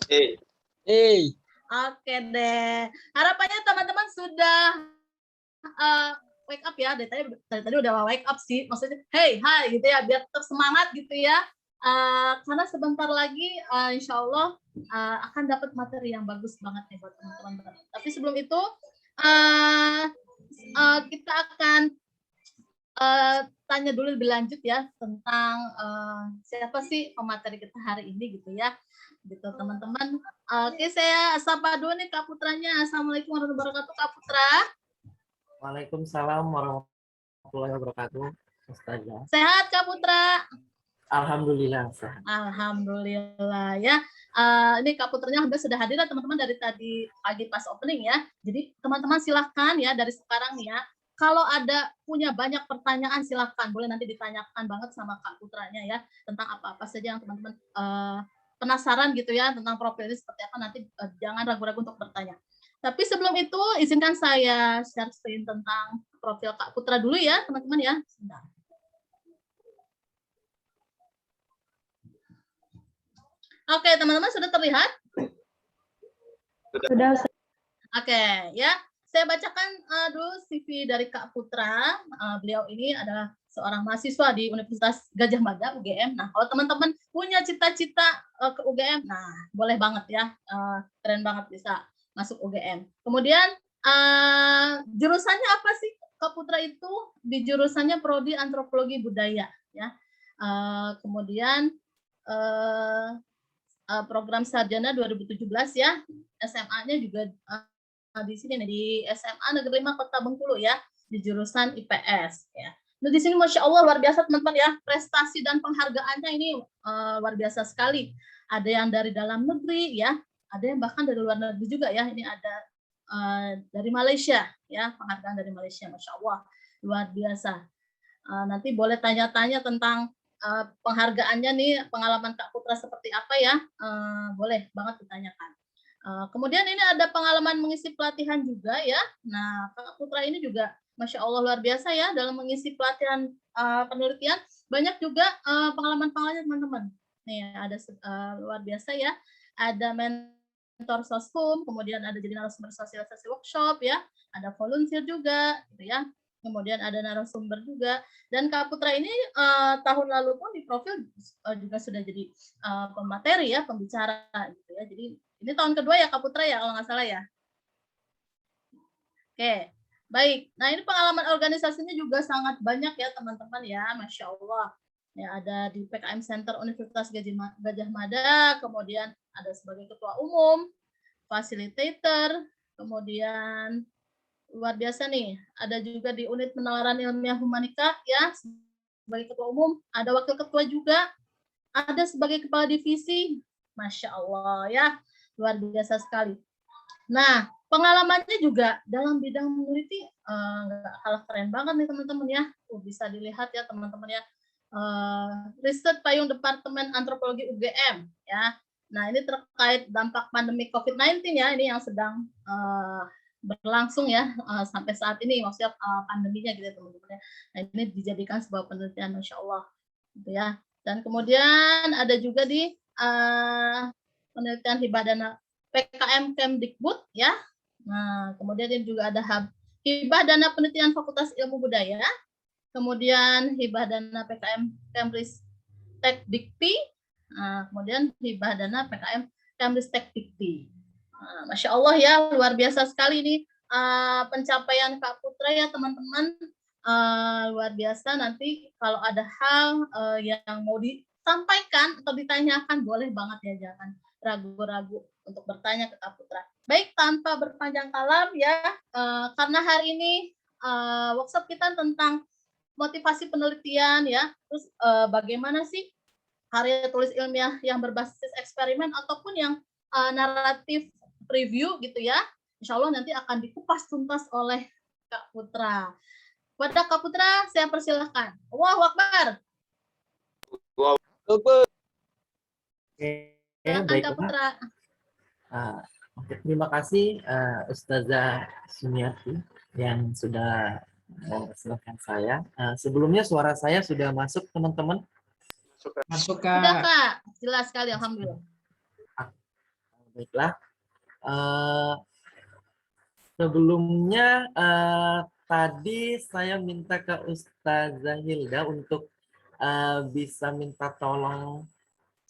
Hey. Hey. Oke deh. Harapannya teman-teman sudah wake up ya. Dari tadi udah wake up sih. Maksudnya, hey, hai gitu ya, biar tetap semangat gitu ya. Karena sebentar lagi insya Allah akan dapat materi yang bagus banget nih buat teman-teman. Tapi sebelum itu kita akan tanya dulu lebih lanjut ya tentang siapa sih pemateri kita hari ini gitu ya, gitu teman-teman. Oke, saya sapa dulu nih Kak Putranya. Assalamualaikum warahmatullahi wabarakatuh, Kak Putra. Waalaikumsalam warahmatullahi wabarakatuh, Ustazah. Sehat Kak Putra? Alhamdulillah sehat. Alhamdulillah ya. Ini Kak Putranya sudah hadir teman-teman dari tadi pagi pas opening ya. Jadi teman-teman silahkan ya dari sekarang nih ya. Kalau ada punya banyak pertanyaan silahkan, boleh nanti ditanyakan banget sama Kak Putranya ya tentang apa-apa saja yang teman-teman penasaran gitu ya tentang profil ini seperti apa, nanti jangan ragu-ragu untuk bertanya. Tapi sebelum itu izinkan saya share screen tentang profil Kak Putra dulu ya teman-teman ya. Sebentar. Oke teman-teman sudah terlihat? Sudah. Oke ya. Saya bacakan dulu CV dari Kak Putra. Beliau ini adalah seorang mahasiswa di Universitas Gadjah Mada UGM. Nah, kalau teman-teman punya cita-cita ke UGM, nah boleh banget ya, keren banget bisa masuk UGM. Kemudian jurusannya apa sih Kak Putra itu? Di jurusannya Prodi Antropologi Budaya ya. Kemudian program sarjana 2017 ya. SMA-nya juga di sini nih di SMA Negeri 5 Kota Bengkulu ya, di jurusan IPS ya. Nah, di sini Masya Allah luar biasa teman-teman ya, prestasi dan penghargaannya ini luar biasa sekali. Ada yang dari dalam negeri ya, ada yang bahkan dari luar negeri juga ya. Ini ada dari Malaysia ya, penghargaan dari Malaysia, Masya Allah luar biasa. Nanti boleh tanya-tanya tentang penghargaannya nih, pengalaman Kak Putra seperti apa ya, boleh banget ditanyakan. Kemudian ini ada pengalaman mengisi pelatihan juga ya. Nah, Kak Putra ini juga Masya Allah luar biasa ya dalam mengisi pelatihan penelitian. Banyak juga pengalaman-pengalaman teman-teman. Nih ada luar biasa ya. Ada mentor sosum, kemudian ada jadi narasumber sosialisasi workshop ya. Ada volunteer juga gitu ya. Kemudian ada narasumber juga. Dan Kak Putra ini tahun lalu pun di profil juga sudah jadi pemateri ya, pembicara gitu ya. Jadi ini tahun kedua ya Kak Putra ya kalau nggak salah ya. Oke, baik. Nah ini pengalaman organisasinya juga sangat banyak ya teman-teman ya, Masya Allah. Ya, ada di PKM Center Universitas Gadjah Mada, kemudian ada sebagai ketua umum, fasilitator, kemudian luar biasa nih, ada juga di unit penalaran ilmiah humanika ya, sebagai ketua umum, ada wakil ketua juga, ada sebagai kepala divisi, Masya Allah ya, luar biasa sekali. Nah, pengalamannya juga dalam bidang meneliti nggak kalah keren banget nih teman-teman ya. Bisa dilihat ya teman-teman ya. Riset payung Departemen Antropologi UGM ya. Nah, ini terkait dampak pandemi COVID-19 ya, ini yang sedang berlangsung ya sampai saat ini, maksudnya pandeminya gitu ya teman-teman ya. Nah, ini dijadikan sebuah penelitian Masya Allah gitu ya. Dan kemudian ada juga di penelitian hibah dana PKM Kemdikbud ya. Nah, kemudian juga ada hibah dana penelitian Fakultas Ilmu Budaya, kemudian hibah dana PKM Kemristek Dikti, kemudian hibah dana PKM Kemristek Dikti. Masya Allah ya, luar biasa sekali ini pencapaian Kak Putra ya teman-teman, luar biasa. Nanti kalau ada hal yang mau disampaikan atau ditanyakan boleh banget ya, jangan ragu-ragu untuk bertanya ke Kak Putra. Baik, tanpa berpanjang kalam ya, karena hari ini workshop kita tentang motivasi penelitian ya, terus bagaimana sih karya tulis ilmiah yang berbasis eksperimen ataupun yang naratif preview gitu ya, insya Allah nanti akan dikupas tuntas oleh Kak Putra. Kepada Kak Putra, saya persilahkan. Allahu Akbar. Wow. Silakan Kak Putra. Terima kasih Ustazah Sumiati yang sudah silakan saya. Sebelumnya suara saya sudah masuk teman-teman? Masuk Kak. Sudah Kak, jelas sekali alhamdulillah. Baiklah. Sebelumnya tadi saya minta ke Ustazah Hilda untuk bisa minta tolong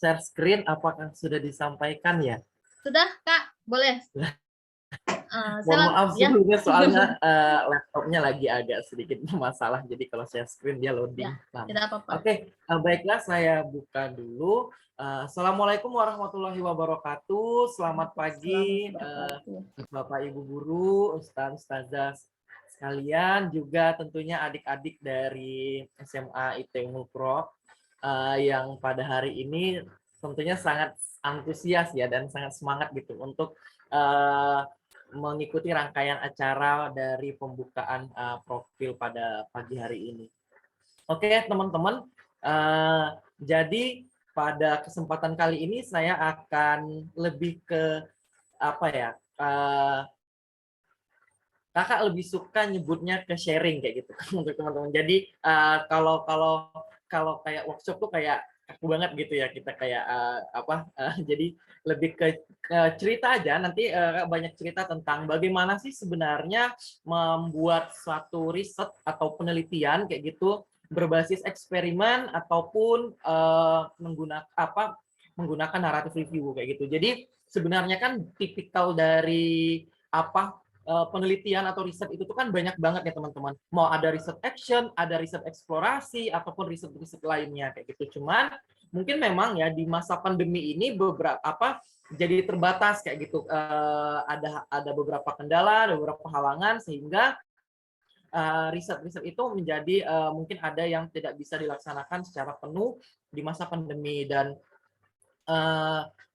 share screen. Apakah sudah disampaikan ya? Sudah, Kak? Boleh. Mohon maaf Ya. sebelumnya soalnya laptopnya lagi agak sedikit bermasalah. Jadi kalau share screen dia loading. Ya, tidak apa-apa. Oke, baiklah saya buka dulu. Assalamualaikum warahmatullahi wabarakatuh. Selamat pagi Bapak Ibu Guru, Ustazah sekalian, juga tentunya adik-adik dari SMA IT Unggul Pro yang pada hari ini tentunya sangat antusias ya dan sangat semangat gitu untuk mengikuti rangkaian acara dari pembukaan profil pada pagi hari ini. Oke, teman-teman. Jadi pada kesempatan kali ini saya akan lebih ke apa ya? Kakak lebih suka nyebutnya ke sharing kayak gitu untuk teman-teman. Jadi kalau kayak workshop tuh kayak aku banget gitu ya, kita kayak jadi lebih ke cerita aja. Nanti banyak cerita tentang bagaimana sih sebenarnya membuat suatu riset atau penelitian kayak gitu berbasis eksperimen ataupun menggunakan narrative review kayak gitu. Jadi sebenarnya kan tipikal dari penelitian atau riset itu tuh kan banyak banget ya teman-teman. Mau ada riset action, ada riset eksplorasi, ataupun riset-riset lainnya kayak gitu. Cuman mungkin memang ya di masa pandemi ini beberapa jadi terbatas kayak gitu. Ada beberapa kendala, ada beberapa halangan sehingga riset-riset itu menjadi mungkin ada yang tidak bisa dilaksanakan secara penuh di masa pandemi. Dan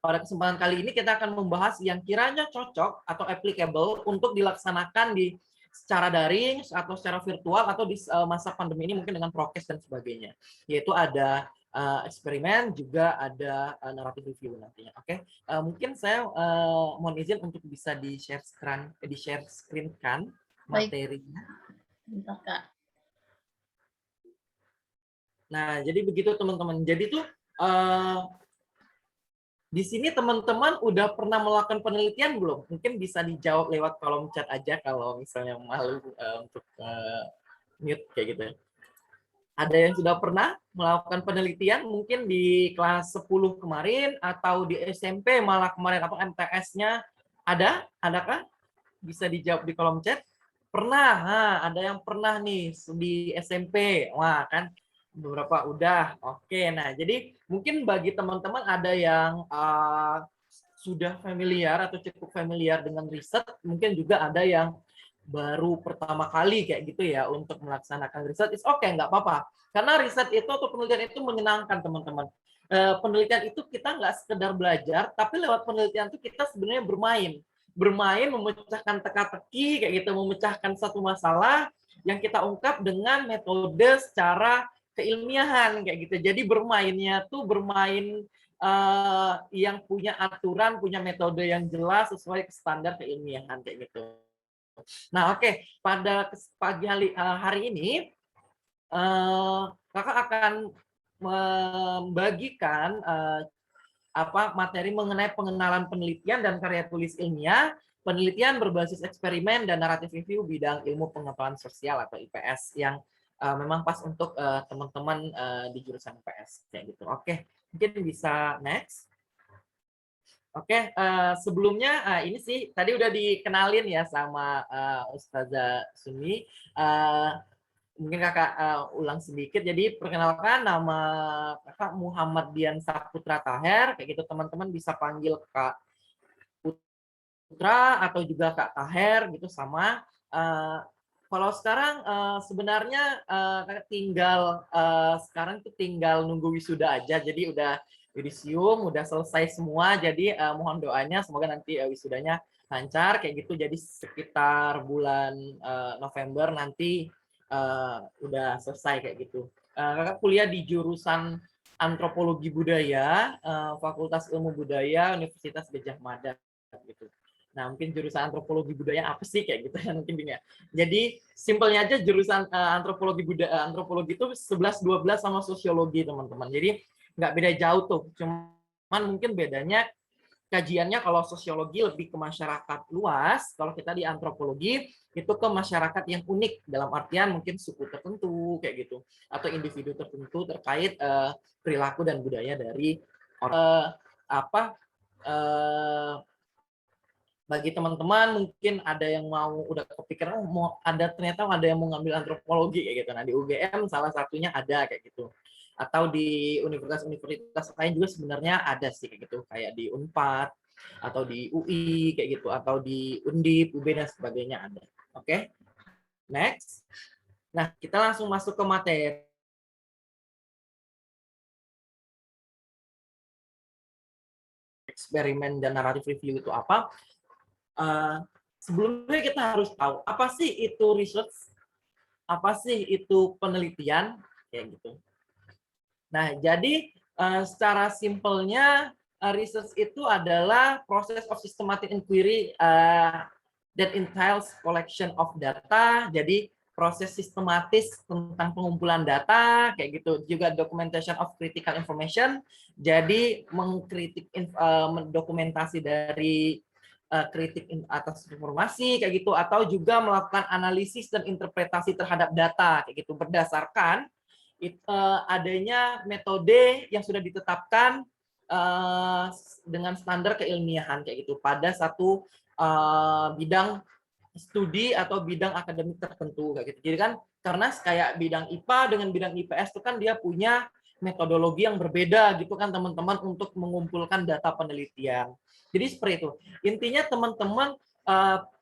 pada kesempatan kali ini kita akan membahas yang kiranya cocok atau applicable untuk dilaksanakan di secara daring atau secara virtual atau di masa pandemi ini mungkin dengan prokes dan sebagainya. Yaitu ada eksperimen, juga ada narrative review nantinya. Oke, mungkin saya mohon izin untuk bisa di-share screen-kan materinya. Bentar, Kak. Nah, jadi begitu teman-teman. Jadi tuh di sini teman-teman udah pernah melakukan penelitian belum? Mungkin bisa dijawab lewat kolom chat aja kalau misalnya malu untuk mute kayak gitu. Ada yang sudah pernah melakukan penelitian mungkin di kelas 10 kemarin atau di SMP malah kemarin apa MTS-nya ada? Adakah? Bisa dijawab di kolom chat. Pernah, ada yang pernah nih di SMP. Wah, kan beberapa udah. Oke, nah jadi mungkin bagi teman-teman ada yang sudah familiar atau cukup familiar dengan riset, mungkin juga ada yang baru pertama kali kayak gitu ya untuk melaksanakan riset. It's okay, nggak apa-apa. Karena riset itu atau penelitian itu menyenangkan teman-teman. Penelitian itu kita nggak sekedar belajar, tapi lewat penelitian itu kita sebenarnya bermain memecahkan teka-teki kayak gitu, memecahkan satu masalah yang kita ungkap dengan metode secara keilmiahan kayak gitu. Jadi bermainnya tuh bermain yang punya aturan, punya metode yang jelas sesuai standar keilmiahan kayak gitu. Nah, oke, pada pagi hari ini kakak akan membagikan materi mengenai pengenalan penelitian dan karya tulis ilmiah, penelitian berbasis eksperimen dan naratif review bidang ilmu pengetahuan sosial atau IPS yang memang pas untuk teman-teman di jurusan IPS kayak gitu. Oke, mungkin bisa next. Oke, sebelumnya ini sih tadi udah dikenalin ya sama Ustazah Sumi. Mungkin kakak ulang sedikit. Jadi perkenalkan, nama kakak Muhammad Dian Saputra Taher. Kayak gitu teman-teman bisa panggil Kak Putra atau juga Kak Taher gitu sama. Kalau sekarang sebenarnya kakak tinggal sekarang tuh tinggal nunggu wisuda aja. Jadi udah yudisium, udah selesai semua. Jadi mohon doanya semoga nanti wisudanya lancar kayak gitu. Jadi sekitar bulan November nanti udah selesai kayak gitu. Kakak kuliah di jurusan Antropologi Budaya, Fakultas Ilmu Budaya, Universitas Gadjah Mada gitu. Nah, mungkin jurusan Antropologi Budaya apa sih kayak gitu ya mungkin ya. Jadi simpelnya aja jurusan Antropologi Budaya, Antropologi itu 11 12 sama Sosiologi, teman-teman. Jadi nggak beda jauh tuh. Cuman mungkin bedanya kajiannya kalau sosiologi lebih ke masyarakat luas, kalau kita di antropologi itu ke masyarakat yang unik dalam artian mungkin suku tertentu kayak gitu atau individu tertentu terkait perilaku dan budaya dari bagi teman-teman mungkin ada yang mau udah kepikiran mau ternyata ada yang mau ngambil antropologi kayak gitu. Nah, di UGM salah satunya ada kayak gitu. Atau di universitas-universitas lain juga sebenarnya ada sih kayak gitu, kayak di Unpad atau di UI kayak gitu atau di Undip, UB dan sebagainya ada. Oke. Next. Nah, kita langsung masuk ke materi. Eksperimen dan naratif review itu apa? Sebelumnya kita harus tahu apa sih itu research, apa sih itu penelitian, kayak gitu. Nah, jadi secara simpelnya research itu adalah proses of systematic inquiry that entails collection of data. Jadi proses sistematis tentang pengumpulan data, kayak gitu. Juga documentation of critical information. Jadi mengkritik dokumentasi dari kritik atas informasi kayak gitu, atau juga melakukan analisis dan interpretasi terhadap data kayak gitu berdasarkan adanya metode yang sudah ditetapkan dengan standar keilmiahan kayak gitu pada satu bidang studi atau bidang akademik tertentu kayak gitu. Jadi kan karena kayak bidang IPA dengan bidang IPS itu kan dia punya metodologi yang berbeda gitu kan teman-teman untuk mengumpulkan data penelitian. Jadi seperti itu. Intinya teman-teman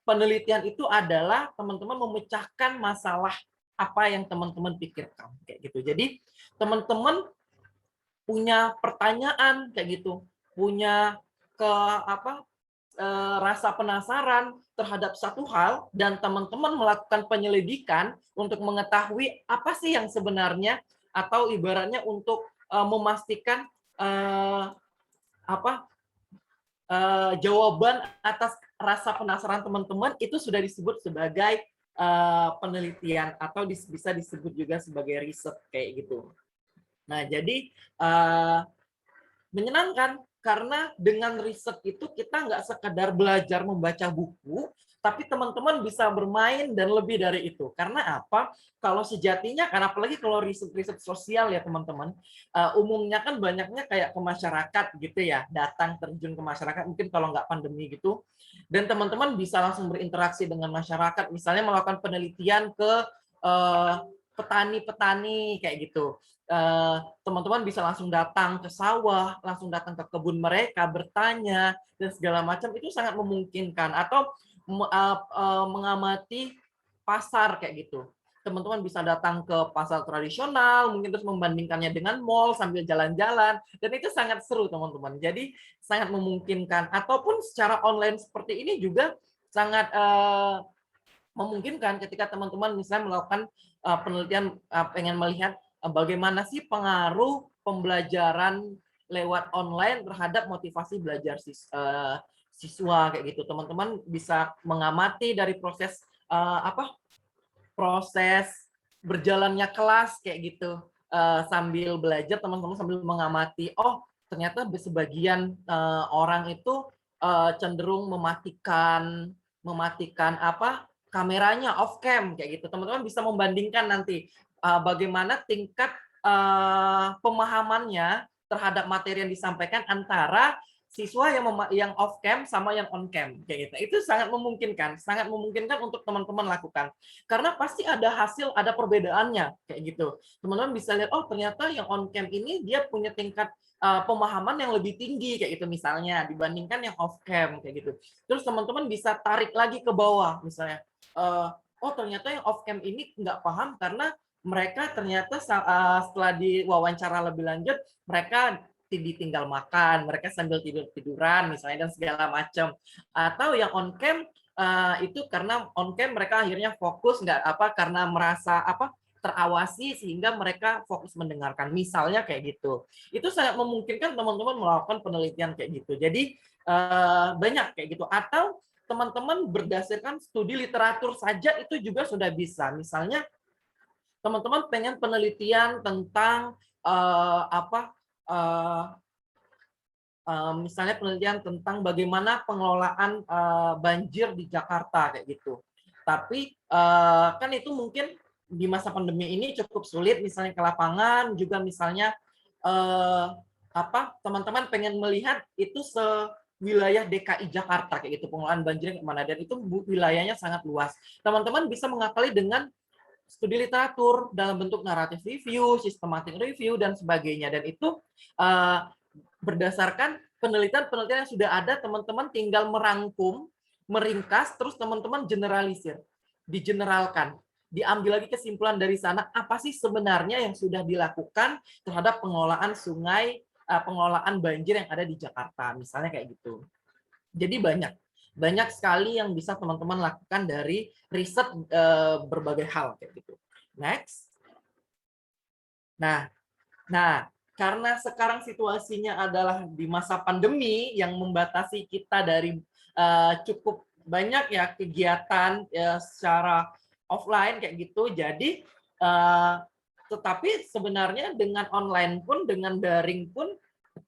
penelitian itu adalah teman-teman memecahkan masalah apa yang teman-teman pikirkan kayak gitu. Jadi teman-teman punya pertanyaan kayak gitu, punya rasa penasaran terhadap satu hal dan teman-teman melakukan penyelidikan untuk mengetahui apa sih yang sebenarnya atau ibaratnya untuk memastikan jawaban atas rasa penasaran teman-teman itu sudah disebut sebagai penelitian atau bisa disebut juga sebagai riset kayak gitu. Nah, jadi menyenangkan karena dengan riset itu kita nggak sekedar belajar membaca buku, tapi teman-teman bisa bermain dan lebih dari itu. Karena apa? Kalau sejatinya, karena apalagi kalau riset-riset sosial ya teman-teman, umumnya kan banyaknya kayak ke masyarakat gitu ya, datang terjun ke masyarakat, mungkin kalau nggak pandemi gitu, dan teman-teman bisa langsung berinteraksi dengan masyarakat, misalnya melakukan penelitian ke petani-petani kayak gitu. Teman-teman bisa langsung datang ke sawah, langsung datang ke kebun mereka, bertanya, dan segala macam itu sangat memungkinkan. Atau mengamati pasar kayak gitu. Teman-teman bisa datang ke pasar tradisional, mungkin terus membandingkannya dengan mall sambil jalan-jalan, dan itu sangat seru teman-teman. Jadi sangat memungkinkan. Ataupun secara online seperti ini juga sangat memungkinkan ketika teman-teman misalnya melakukan penelitian pengen melihat bagaimana sih pengaruh pembelajaran lewat online terhadap motivasi belajar siswa kayak gitu. Teman-teman bisa mengamati dari proses proses berjalannya kelas kayak gitu. Sambil belajar teman-teman sambil mengamati, oh ternyata sebagian orang itu cenderung mematikan kameranya off cam kayak gitu. Teman-teman bisa membandingkan nanti bagaimana tingkat pemahamannya terhadap materi yang disampaikan antara siswa yang off cam sama yang on cam kayak gitu. Itu sangat memungkinkan untuk teman-teman lakukan. Karena pasti ada hasil, ada perbedaannya kayak gitu. Teman-teman bisa lihat, oh ternyata yang on cam ini dia punya tingkat pemahaman yang lebih tinggi kayak gitu misalnya dibandingkan yang off cam kayak gitu. Terus teman-teman bisa tarik lagi ke bawah misalnya, oh ternyata yang off cam ini nggak paham karena mereka ternyata setelah diwawancara lebih lanjut mereka ditinggal makan, mereka sambil tiduran misalnya dan segala macam. Atau yang on cam itu karena on cam mereka akhirnya fokus karena merasa terawasi sehingga mereka fokus mendengarkan. Misalnya kayak gitu. Itu sangat memungkinkan teman-teman melakukan penelitian kayak gitu. Jadi banyak kayak gitu. Atau teman-teman berdasarkan studi literatur saja itu juga sudah bisa. Misalnya teman-teman pengen penelitian tentang misalnya penelitian tentang bagaimana pengelolaan banjir di Jakarta kayak gitu. Tapi kan itu mungkin di masa pandemi ini cukup sulit, misalnya ke lapangan juga, misalnya teman-teman pengen melihat itu wilayah DKI Jakarta kayak gitu, pengelolaan banjir yang mana, dan itu wilayahnya sangat luas. Teman-teman bisa mengakali dengan studi literatur dalam bentuk naratif review, systematic review, dan sebagainya. Dan itu berdasarkan penelitian-penelitian yang sudah ada, teman-teman tinggal merangkum, meringkas, terus teman-teman generalisir, digeneralkan. Diambil lagi kesimpulan dari sana, apa sih sebenarnya yang sudah dilakukan terhadap pengelolaan sungai, pengelolaan banjir yang ada di Jakarta, misalnya kayak gitu. Jadi banyak sekali yang bisa teman-teman lakukan dari riset berbagai hal kayak gitu. Next. Nah, karena sekarang situasinya adalah di masa pandemi yang membatasi kita dari cukup banyak ya kegiatan secara offline kayak gitu. Jadi tetapi sebenarnya dengan online pun, dengan daring pun,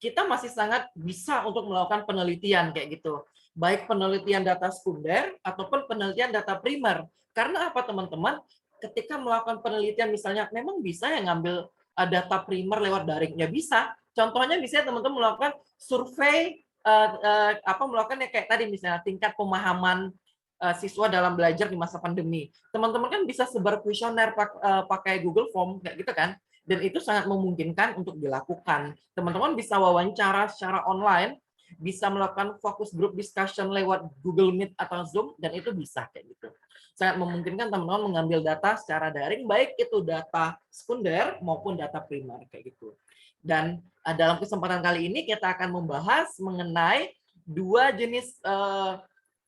kita masih sangat bisa untuk melakukan penelitian kayak gitu. Baik penelitian data sekunder ataupun penelitian data primer. Karena apa teman-teman? Ketika melakukan penelitian misalnya memang bisa ya ngambil data primer lewat daring, ya bisa. Contohnya misalnya teman-teman melakukan survei melakukan kayak tadi misalnya tingkat pemahaman siswa dalam belajar di masa pandemi. Teman-teman kan bisa sebar kuesioner pakai Google Form kayak gitu kan. Dan itu sangat memungkinkan untuk dilakukan. Teman-teman bisa wawancara secara online, bisa melakukan focus group discussion lewat Google Meet atau Zoom, dan itu bisa kayak gitu. Sangat memungkinkan teman-teman mengambil data secara daring, baik itu data sekunder maupun data primer kayak gitu. Dan dalam kesempatan kali ini kita akan membahas mengenai dua jenis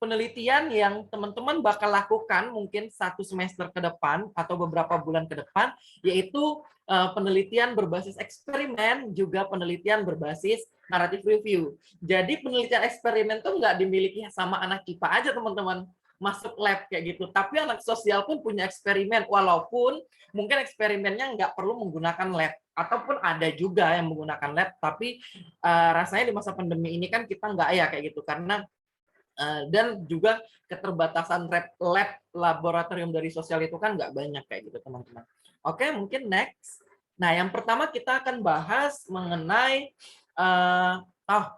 penelitian yang teman-teman bakal lakukan mungkin 1 semester ke depan atau beberapa bulan ke depan, yaitu penelitian berbasis eksperimen, juga penelitian berbasis naratif review. Jadi penelitian eksperimen tuh nggak dimiliki sama anak IPA aja teman-teman, masuk lab kayak gitu. Tapi anak sosial pun punya eksperimen, walaupun mungkin eksperimennya nggak perlu menggunakan lab, ataupun ada juga yang menggunakan lab, tapi rasanya di masa pandemi ini kan kita nggak ya kayak gitu, karena dan juga keterbatasan lab laboratorium dari sosial itu kan nggak banyak kayak gitu teman-teman. Oke, mungkin next. Nah, yang pertama kita akan bahas mengenai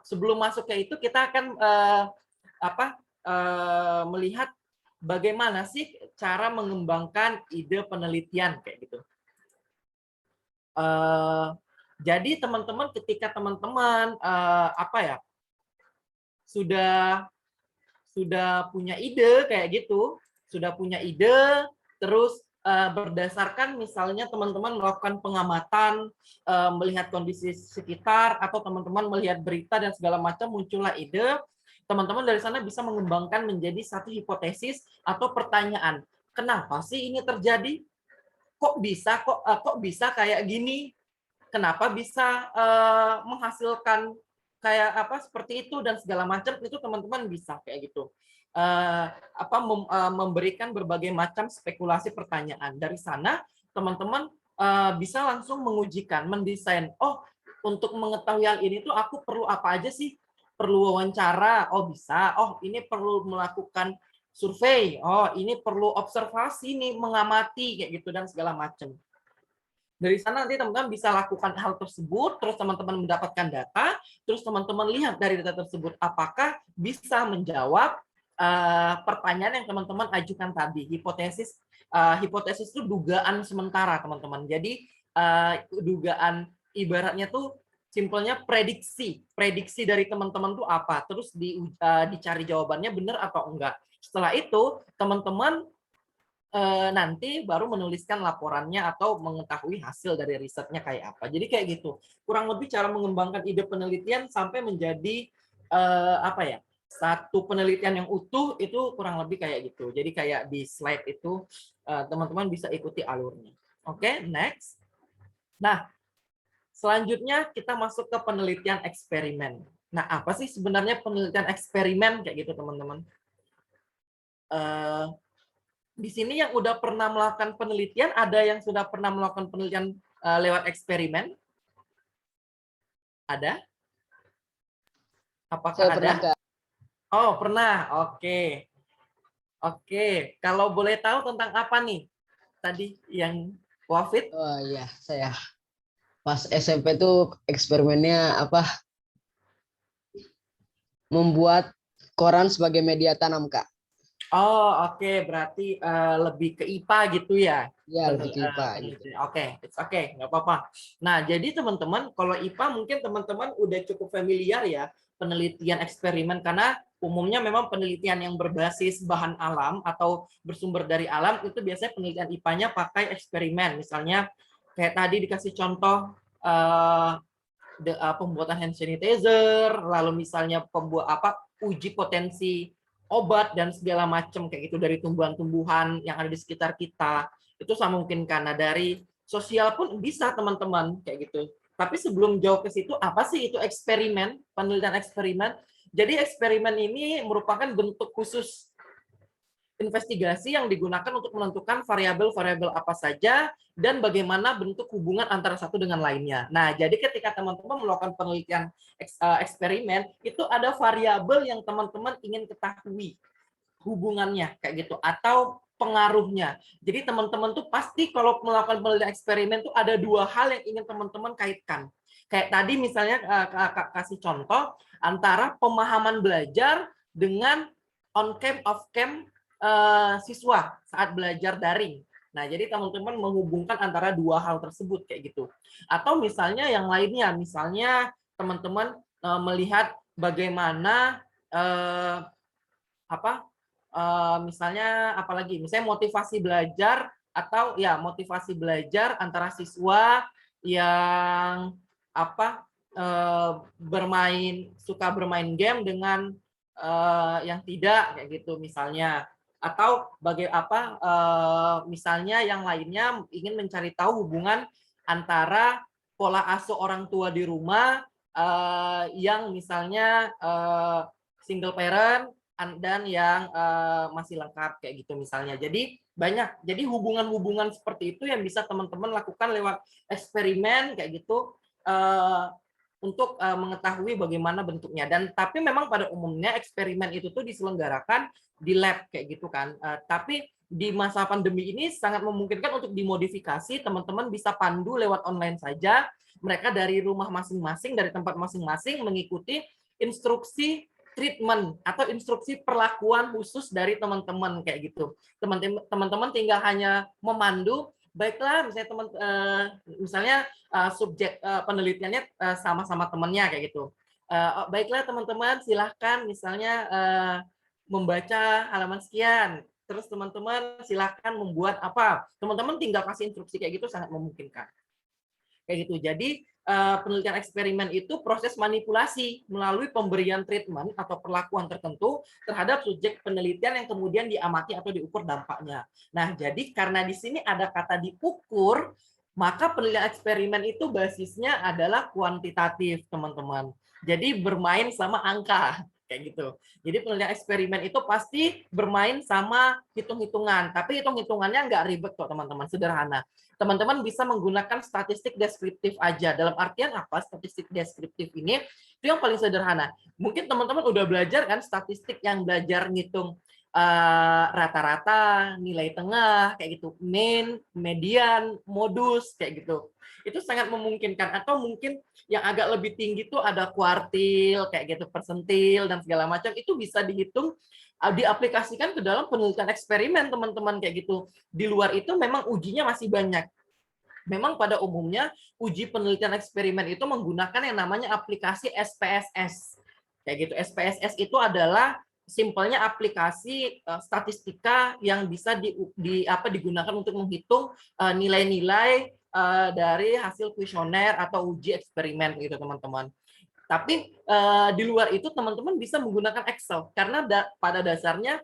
sebelum masuk ke itu kita akan melihat bagaimana sih cara mengembangkan ide penelitian kayak gitu. Jadi teman-teman ketika teman-teman sudah punya ide kayak gitu, terus berdasarkan misalnya teman-teman melakukan pengamatan, melihat kondisi sekitar, atau teman-teman melihat berita dan segala macam, muncullah ide, teman-teman dari sana bisa mengembangkan menjadi satu hipotesis atau pertanyaan. Kenapa sih ini terjadi? Kok bisa kayak gini? Kenapa bisa menghasilkan kayak seperti itu dan segala macam, itu teman-teman bisa kayak gitu memberikan berbagai macam spekulasi pertanyaan. Dari sana teman-teman bisa langsung mengujikan, mendesain, untuk mengetahui hal ini tuh aku perlu apa aja sih? Perlu wawancara, bisa. Ini perlu melakukan survei, ini perlu observasi nih, mengamati kayak gitu dan segala macam. Dari sana nanti teman-teman bisa lakukan hal tersebut, terus teman-teman mendapatkan data, terus teman-teman lihat dari data tersebut apakah bisa menjawab pertanyaan yang teman-teman ajukan tadi. Hipotesis itu dugaan sementara, teman-teman. Jadi dugaan ibaratnya tuh simpelnya prediksi dari teman-teman tuh apa, terus dicari jawabannya benar atau enggak. Setelah itu teman-teman nanti baru menuliskan laporannya atau mengetahui hasil dari risetnya kayak apa. Jadi kayak gitu. Kurang lebih cara mengembangkan ide penelitian sampai menjadi satu penelitian yang utuh itu kurang lebih kayak gitu. Jadi kayak di slide itu teman-teman bisa ikuti alurnya. Oke, next. Nah, selanjutnya kita masuk ke penelitian eksperimen. Nah, apa sih sebenarnya penelitian eksperimen kayak gitu, teman-teman? Di sini yang udah pernah melakukan penelitian, ada yang sudah pernah melakukan penelitian lewat eksperimen? Ada? Apakah Saya ada? pernah, Kak. Oh, pernah. Oke. Oke. Kalau boleh tahu tentang apa nih tadi yang Wafid? Oh iya, saya pas SMP tuh eksperimennya apa? Membuat koran sebagai media tanam, Kak. Oh, oke. Berarti lebih ke IPA gitu ya? Ya, lebih ke IPA gitu. Penelitian. Oke, it's okay, nggak apa-apa. Nah, jadi teman-teman, kalau IPA mungkin teman-teman udah cukup familiar ya penelitian eksperimen karena umumnya memang penelitian yang berbasis bahan alam atau bersumber dari alam itu biasanya penelitian IPA-nya pakai eksperimen. Misalnya kayak tadi dikasih contoh pembuatan hand sanitizer, lalu misalnya pembuat uji potensi obat dan segala macam kayak gitu dari tumbuhan-tumbuhan yang ada di sekitar kita. Itu sama mungkin karena dari sosial pun bisa teman-teman kayak gitu. Tapi sebelum jauh ke situ, apa sih itu eksperimen, penelitian eksperimen? Jadi eksperimen ini merupakan bentuk khusus investigasi yang digunakan untuk menentukan variabel-variabel apa saja dan bagaimana bentuk hubungan antara satu dengan lainnya. Nah, jadi ketika teman-teman melakukan penelitian eksperimen, itu ada variabel yang teman-teman ingin ketahui hubungannya kayak gitu atau pengaruhnya. Jadi teman-teman tuh pasti kalau melakukan penelitian eksperimen tuh ada dua hal yang ingin teman-teman kaitkan. Kayak tadi misalnya kasih contoh antara pemahaman belajar dengan on cam off cam siswa saat belajar daring. Nah, jadi teman-teman menghubungkan antara dua hal tersebut kayak gitu. Atau misalnya yang lainnya, misalnya teman-teman melihat bagaimana misalnya apalagi, misalnya motivasi belajar atau ya motivasi belajar antara siswa yang suka bermain game dengan yang tidak kayak gitu misalnya, atau misalnya yang lainnya ingin mencari tahu hubungan antara pola asuh orang tua di rumah yang misalnya single parent dan yang masih lengkap kayak gitu misalnya. Jadi banyak. Jadi hubungan-hubungan seperti itu yang bisa teman-teman lakukan lewat eksperimen kayak gitu untuk mengetahui bagaimana bentuknya. Dan tapi memang pada umumnya eksperimen itu tuh diselenggarakan di lab kayak gitu kan. Tapi di masa pandemi ini sangat memungkinkan untuk dimodifikasi, teman-teman bisa pandu lewat online saja. Mereka dari rumah masing-masing, dari tempat masing-masing mengikuti instruksi treatment atau instruksi perlakuan khusus dari teman-teman kayak gitu. Teman-teman tinggal hanya memandu, baiklah misalnya subjek penelitiannya sama-sama temannya kayak gitu. Baiklah teman-teman, silahkan misalnya membaca halaman sekian. Terus teman-teman silahkan membuat apa. Teman-teman tinggal kasih instruksi kayak gitu sangat memungkinkan. Kayak gitu. Jadi penelitian eksperimen itu proses manipulasi melalui pemberian treatment atau perlakuan tertentu terhadap subjek penelitian yang kemudian diamati atau diukur dampaknya. Nah, jadi karena di sini ada kata diukur, maka penelitian eksperimen itu basisnya adalah kuantitatif, teman-teman. Jadi bermain sama angka kayak gitu. Jadi penelitian eksperimen itu pasti bermain sama hitung-hitungan, tapi hitung-hitungannya nggak ribet kok teman-teman, sederhana. Teman-teman bisa menggunakan statistik deskriptif aja. Dalam artian apa statistik deskriptif ini? Itu yang paling sederhana. Mungkin teman-teman udah belajar kan statistik yang belajar ngitung rata-rata, nilai tengah, kayak gitu, mean, median, modus, kayak gitu. Itu sangat memungkinkan. Atau mungkin yang agak lebih tinggi tuh ada kuartil, kayak gitu, persentil, dan segala macam. Itu bisa dihitung, diaplikasikan ke dalam penelitian eksperimen, teman-teman, kayak gitu. Di luar itu memang ujinya masih banyak. Memang pada umumnya uji penelitian eksperimen itu menggunakan yang namanya aplikasi SPSS. Kayak gitu. SPSS itu adalah simpelnya aplikasi statistika yang bisa digunakan untuk menghitung nilai-nilai dari hasil kuesioner atau uji eksperimen gitu teman-teman. Tapi di luar itu teman-teman bisa menggunakan Excel karena pada dasarnya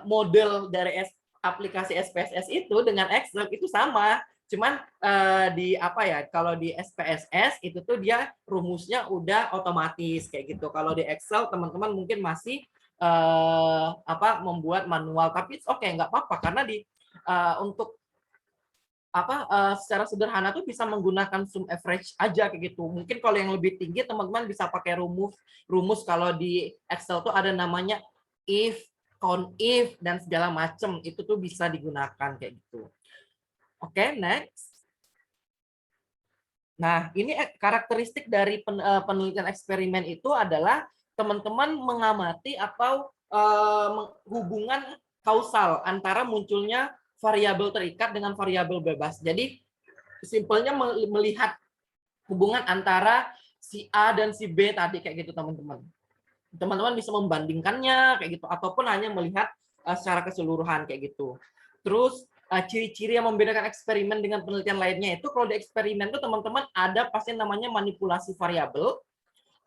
model dari aplikasi SPSS itu dengan Excel itu sama. Cuman kalau di SPSS itu tuh dia rumusnya udah otomatis kayak gitu. Kalau di Excel teman-teman mungkin masih membuat manual, tapi oke, nggak apa-apa karena untuk secara sederhana tuh bisa menggunakan sum average aja kayak gitu. Mungkin kalau yang lebih tinggi teman-teman bisa pakai rumus kalau di Excel tuh ada namanya if, count if dan segala macam itu tuh bisa digunakan kayak gitu. Oke, next. Nah, ini karakteristik dari penelitian eksperimen itu adalah teman-teman mengamati atau hubungan kausal antara munculnya variabel terikat dengan variabel bebas. Jadi simpelnya melihat hubungan antara si A dan si B tadi kayak gitu teman-teman. Teman-teman bisa membandingkannya kayak gitu ataupun hanya melihat secara keseluruhan kayak gitu. Terus ciri-ciri yang membedakan eksperimen dengan penelitian lainnya itu kalau di eksperimen itu teman-teman ada pasti namanya manipulasi variabel,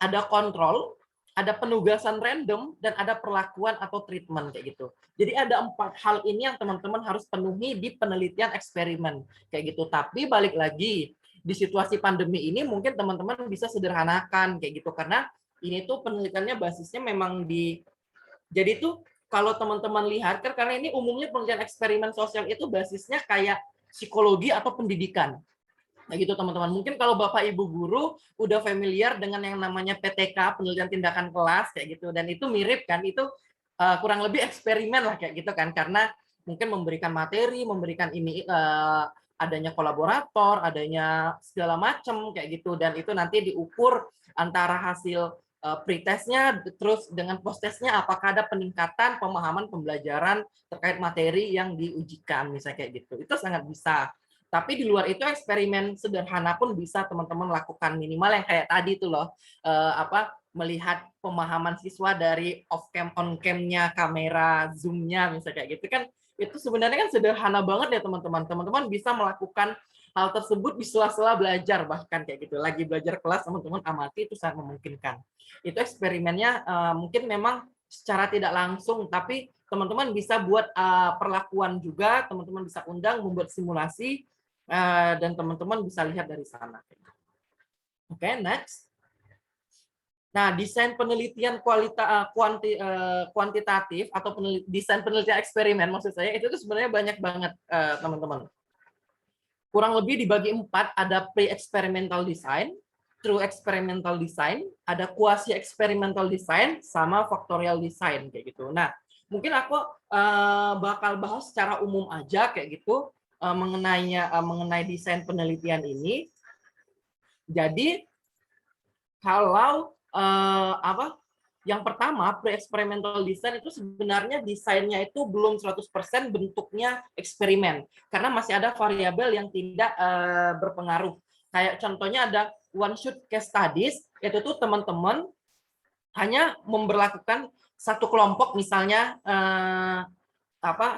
ada kontrol, ada penugasan random, dan ada perlakuan atau treatment kayak gitu. Jadi ada 4 hal ini yang teman-teman harus penuhi di penelitian eksperimen kayak gitu. Tapi balik lagi di situasi pandemi ini mungkin teman-teman bisa sederhanakan kayak gitu karena ini tuh penelitiannya basisnya memang jadi tuh kalau teman-teman lihat kan karena ini umumnya penelitian eksperimen sosial itu basisnya kayak psikologi atau pendidikan. Nah gitu teman-teman. Mungkin kalau Bapak Ibu guru udah familiar dengan yang namanya PTK, penelitian tindakan kelas kayak gitu dan itu mirip kan itu kurang lebih eksperimen lah kayak gitu kan karena mungkin memberikan materi, memberikan ini adanya kolaborator, adanya segala macam kayak gitu dan itu nanti diukur antara hasil pretestnya terus dengan posttestnya apakah ada peningkatan pemahaman pembelajaran terkait materi yang diujikan misalnya kayak gitu. Itu sangat bisa. Tapi di luar itu eksperimen sederhana pun bisa teman-teman lakukan minimal yang kayak tadi tuh loh melihat pemahaman siswa dari off cam on cam-nya kamera zoom-nya misalnya kayak gitu kan itu sebenarnya kan sederhana banget ya teman-teman. Teman-teman bisa melakukan hal tersebut di sela-sela belajar bahkan kayak gitu. Lagi belajar kelas teman-teman amati itu sangat memungkinkan. Itu eksperimennya mungkin memang secara tidak langsung tapi teman-teman bisa buat perlakuan juga, teman-teman bisa undang membuat simulasi dan teman-teman bisa lihat dari sana. Oke, next. Nah, desain penelitian kuantitatif atau desain penelitian eksperimen maksud saya itu tuh sebenarnya banyak banget teman-teman. Kurang lebih dibagi 4, ada pre-experimental design, true experimental design, ada quasi-experimental design, sama factorial design kayak gitu. Nah, mungkin aku bakal bahas secara umum aja kayak gitu mengenai desain penelitian ini. Jadi kalau yang pertama pre-experimental design itu sebenarnya desainnya itu belum 100% bentuknya eksperimen karena masih ada variabel yang tidak berpengaruh. Kayak contohnya ada one shot case studies, yaitu tuh teman-teman hanya memberlakukan satu kelompok misalnya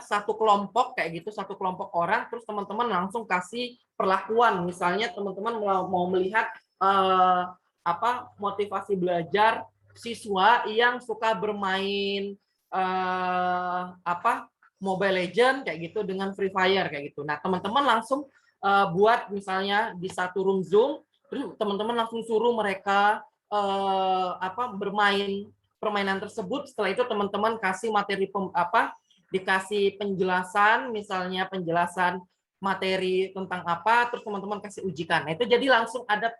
satu kelompok kayak gitu, satu kelompok orang, terus teman-teman langsung kasih perlakuan. Misalnya teman-teman mau melihat motivasi belajar siswa yang suka bermain Mobile Legend kayak gitu dengan Free Fire kayak gitu. Nah, teman-teman langsung buat misalnya di satu room Zoom, terus teman-teman langsung suruh mereka bermain permainan tersebut. Setelah itu teman-teman kasih materi dikasih penjelasan, misalnya penjelasan materi tentang apa, terus teman-teman kasih ujikan. Nah, itu jadi langsung ada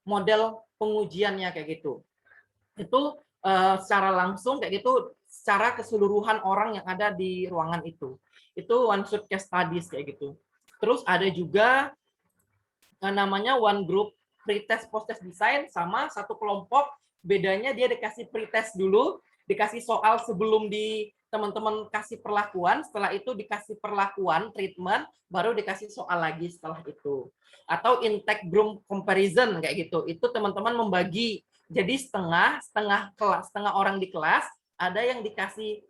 model pengujiannya kayak gitu. Itu secara langsung kayak gitu, secara keseluruhan orang yang ada di ruangan itu. Itu one shot case studies kayak gitu. Terus ada juga namanya one group pretest post-test design sama satu kelompok, bedanya dia dikasih pretest dulu, dikasih soal sebelum teman-teman kasih perlakuan, setelah itu dikasih perlakuan, treatment, baru dikasih soal lagi setelah itu. Atau intake group comparison kayak gitu. Itu teman-teman membagi jadi setengah orang di kelas, ada yang dikasih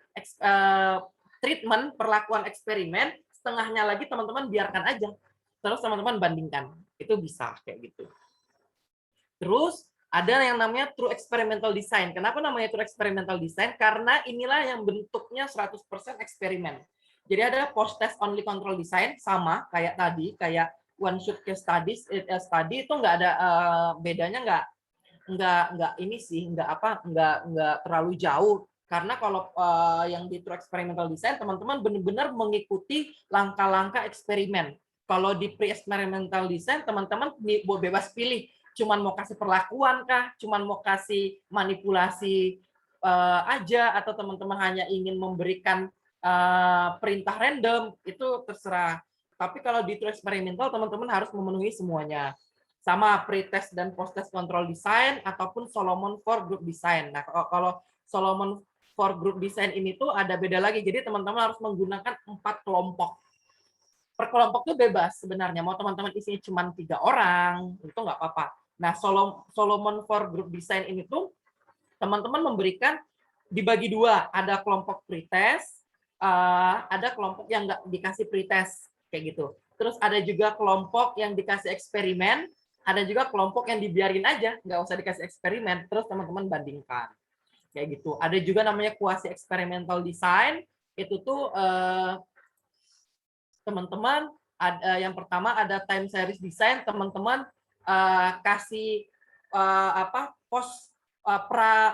treatment, perlakuan eksperimen, setengahnya lagi teman-teman biarkan aja. Terus teman-teman bandingkan. Itu bisa kayak gitu. Terus ada yang namanya true experimental design. Kenapa namanya true experimental design? Karena inilah yang bentuknya 100% eksperimen. Jadi ada post-test only control design, sama kayak tadi, kayak one shot case studies, study itu nggak ada bedanya, nggak ini sih, nggak terlalu jauh. Karena kalau yang di true experimental design, teman-teman benar-benar mengikuti langkah-langkah eksperimen. Kalau di pre-experimental design, teman-teman bebas pilih, cuman mau kasih perlakuan kah, cuman mau kasih manipulasi aja, atau teman-teman hanya ingin memberikan perintah random, itu terserah. Tapi kalau di pre-experimental, teman-teman harus memenuhi semuanya. Sama pre-test dan post-test control design, ataupun Solomon for group design. Nah, kalau Solomon for group design ini tuh ada beda lagi. Jadi teman-teman harus menggunakan 4 kelompok. Per kelompok tuh bebas sebenarnya. Mau teman-teman isinya cuma 3 orang, itu nggak apa-apa. Nah, Solomon for group design ini tuh teman-teman memberikan dibagi 2. Ada kelompok pretest, ada kelompok yang nggak dikasih pretest, kayak gitu. Terus ada juga kelompok yang dikasih eksperimen, ada juga kelompok yang dibiarin aja, nggak usah dikasih eksperimen. Terus teman-teman bandingkan. Kayak gitu. Ada juga namanya quasi experimental design, itu tuh teman-teman yang pertama ada time series design, teman-teman kasih post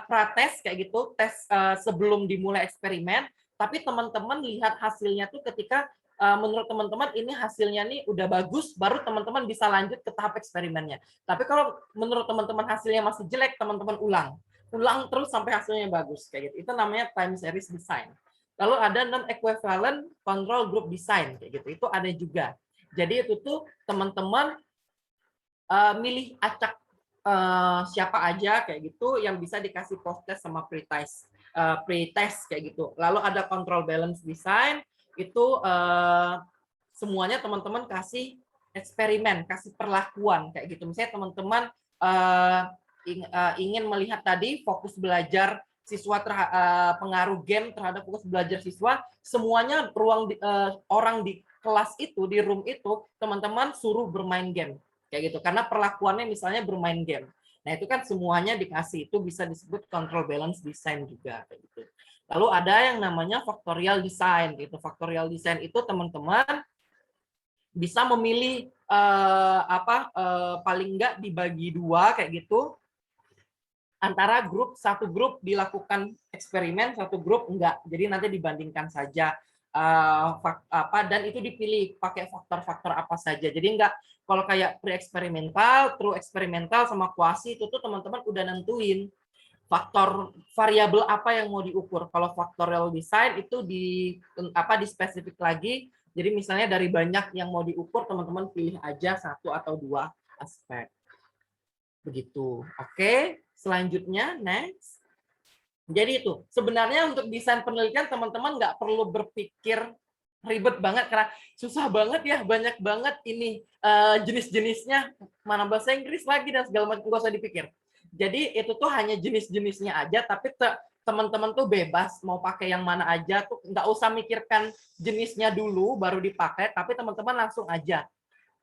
pra-tes kayak gitu, tes sebelum dimulai eksperimen, tapi teman-teman lihat hasilnya tuh ketika menurut teman-teman ini hasilnya nih udah bagus, baru teman-teman bisa lanjut ke tahap eksperimennya. Tapi kalau menurut teman-teman hasilnya masih jelek, teman-teman ulang terus sampai hasilnya bagus kayak gitu. Itu namanya time series design. Lalu ada non-equivalent control group design, kayak gitu. Itu ada juga. Jadi itu tuh teman-teman milih acak siapa aja kayak gitu yang bisa dikasih post-test sama pre-test kayak gitu. Lalu ada control balance design, itu semuanya teman-teman kasih eksperimen, kasih perlakuan kayak gitu. Misalnya teman-teman ingin melihat tadi fokus belajar siswa pengaruh game terhadap fokus belajar siswa, semuanya orang di kelas itu, di room itu, teman-teman suruh bermain game kayak gitu, karena perlakuannya misalnya bermain game. Nah itu kan semuanya dikasih, itu bisa disebut control balance design juga kayak gitu. Lalu ada yang namanya factorial design gitu. Factorial design itu teman-teman bisa memilih paling enggak dibagi 2 kayak gitu, antara satu grup dilakukan eksperimen, satu grup enggak. Jadi nanti dibandingkan saja dan itu dipilih pakai faktor-faktor apa saja. Jadi enggak, kalau kayak pre-eksperimental, true eksperimental sama kuasi itu tuh teman-teman udah nentuin faktor variabel apa yang mau diukur. Kalau factorial design itu di spesifik lagi. Jadi misalnya dari banyak yang mau diukur, teman-teman pilih aja 1 atau 2 aspek. Begitu. Oke. Selanjutnya, next. Jadi itu, sebenarnya untuk desain penelitian teman-teman nggak perlu berpikir ribet banget, karena susah banget ya, banyak banget ini jenis-jenisnya, mana bahasa Inggris lagi dan segala macam, nggak usah dipikir. Jadi itu tuh hanya jenis-jenisnya aja, tapi teman-teman tuh bebas mau pakai yang mana aja, tuh nggak usah mikirkan jenisnya dulu baru dipakai, tapi teman-teman langsung aja.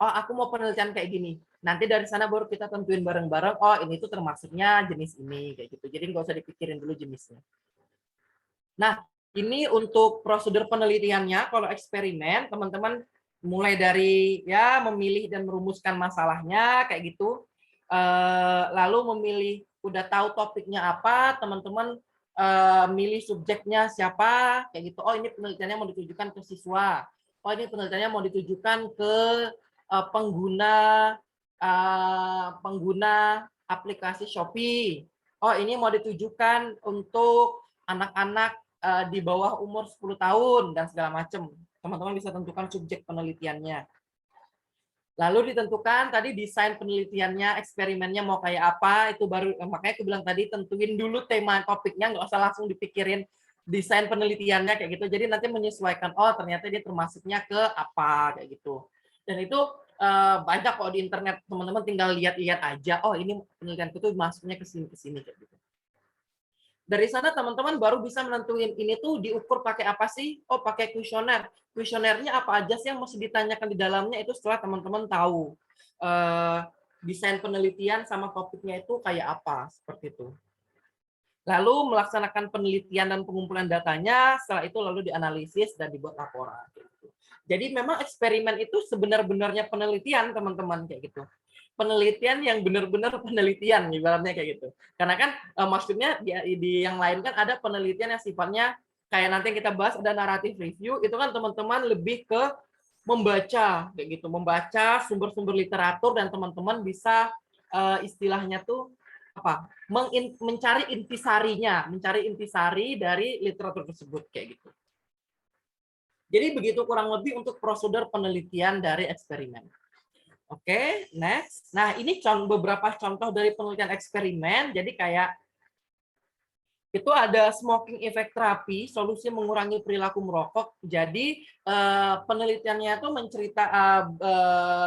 Oh, aku mau penelitian kayak gini. Nanti dari sana baru kita tentuin bareng-bareng, oh ini tuh termasuknya jenis ini, kayak gitu. Jadi nggak usah dipikirin dulu jenisnya. Nah, ini untuk prosedur penelitiannya. Kalau eksperimen, teman-teman mulai dari ya memilih dan merumuskan masalahnya, kayak gitu. Lalu memilih, udah tahu topiknya apa, teman-teman milih subjeknya siapa, kayak gitu. Oh, ini penelitiannya mau ditujukan ke siswa. Oh, ini penelitiannya mau ditujukan ke pengguna aplikasi Shopee. Oh, ini mau ditujukan untuk anak-anak di bawah umur 10 tahun dan segala macam. Teman-teman bisa tentukan subjek penelitiannya. Lalu ditentukan tadi desain penelitiannya, eksperimennya mau kayak apa, itu baru, makanya aku bilang tadi tentuin dulu tema topiknya, nggak usah langsung dipikirin desain penelitiannya kayak gitu. Jadi nanti menyesuaikan, oh ternyata dia termasuknya ke apa kayak gitu. Dan itu banyak kok di internet, teman-teman tinggal lihat-lihat aja, oh ini penelitianku tuh masuknya ke sini kayak gitu. Dari sana teman-teman baru bisa menentuin ini tuh diukur pakai apa sih? Oh, pakai kuesioner. Kuesionernya apa aja sih yang mesti ditanyakan di dalamnya, itu setelah teman-teman tahu desain penelitian sama topiknya itu kayak apa, seperti itu. Lalu melaksanakan penelitian dan pengumpulan datanya, setelah itu lalu dianalisis dan dibuat laporan. Jadi memang eksperimen itu sebenar-benarnya penelitian, teman-teman, kayak gitu. Penelitian yang benar-benar penelitian, ibaratnya kayak gitu. Karena kan maksudnya di yang lain kan ada penelitian yang sifatnya kayak nanti yang kita bahas ada naratif review, itu kan teman-teman lebih ke membaca kayak gitu, membaca sumber-sumber literatur dan teman-teman bisa istilahnya tuh apa? Mencari intisari dari literatur tersebut kayak gitu. Jadi begitu kurang lebih untuk prosedur penelitian dari eksperimen. Oke, next. Nah, ini beberapa contoh dari penelitian eksperimen. Jadi kayak itu ada smoking effect terapi, solusi mengurangi perilaku merokok. Jadi penelitiannya itu mencerita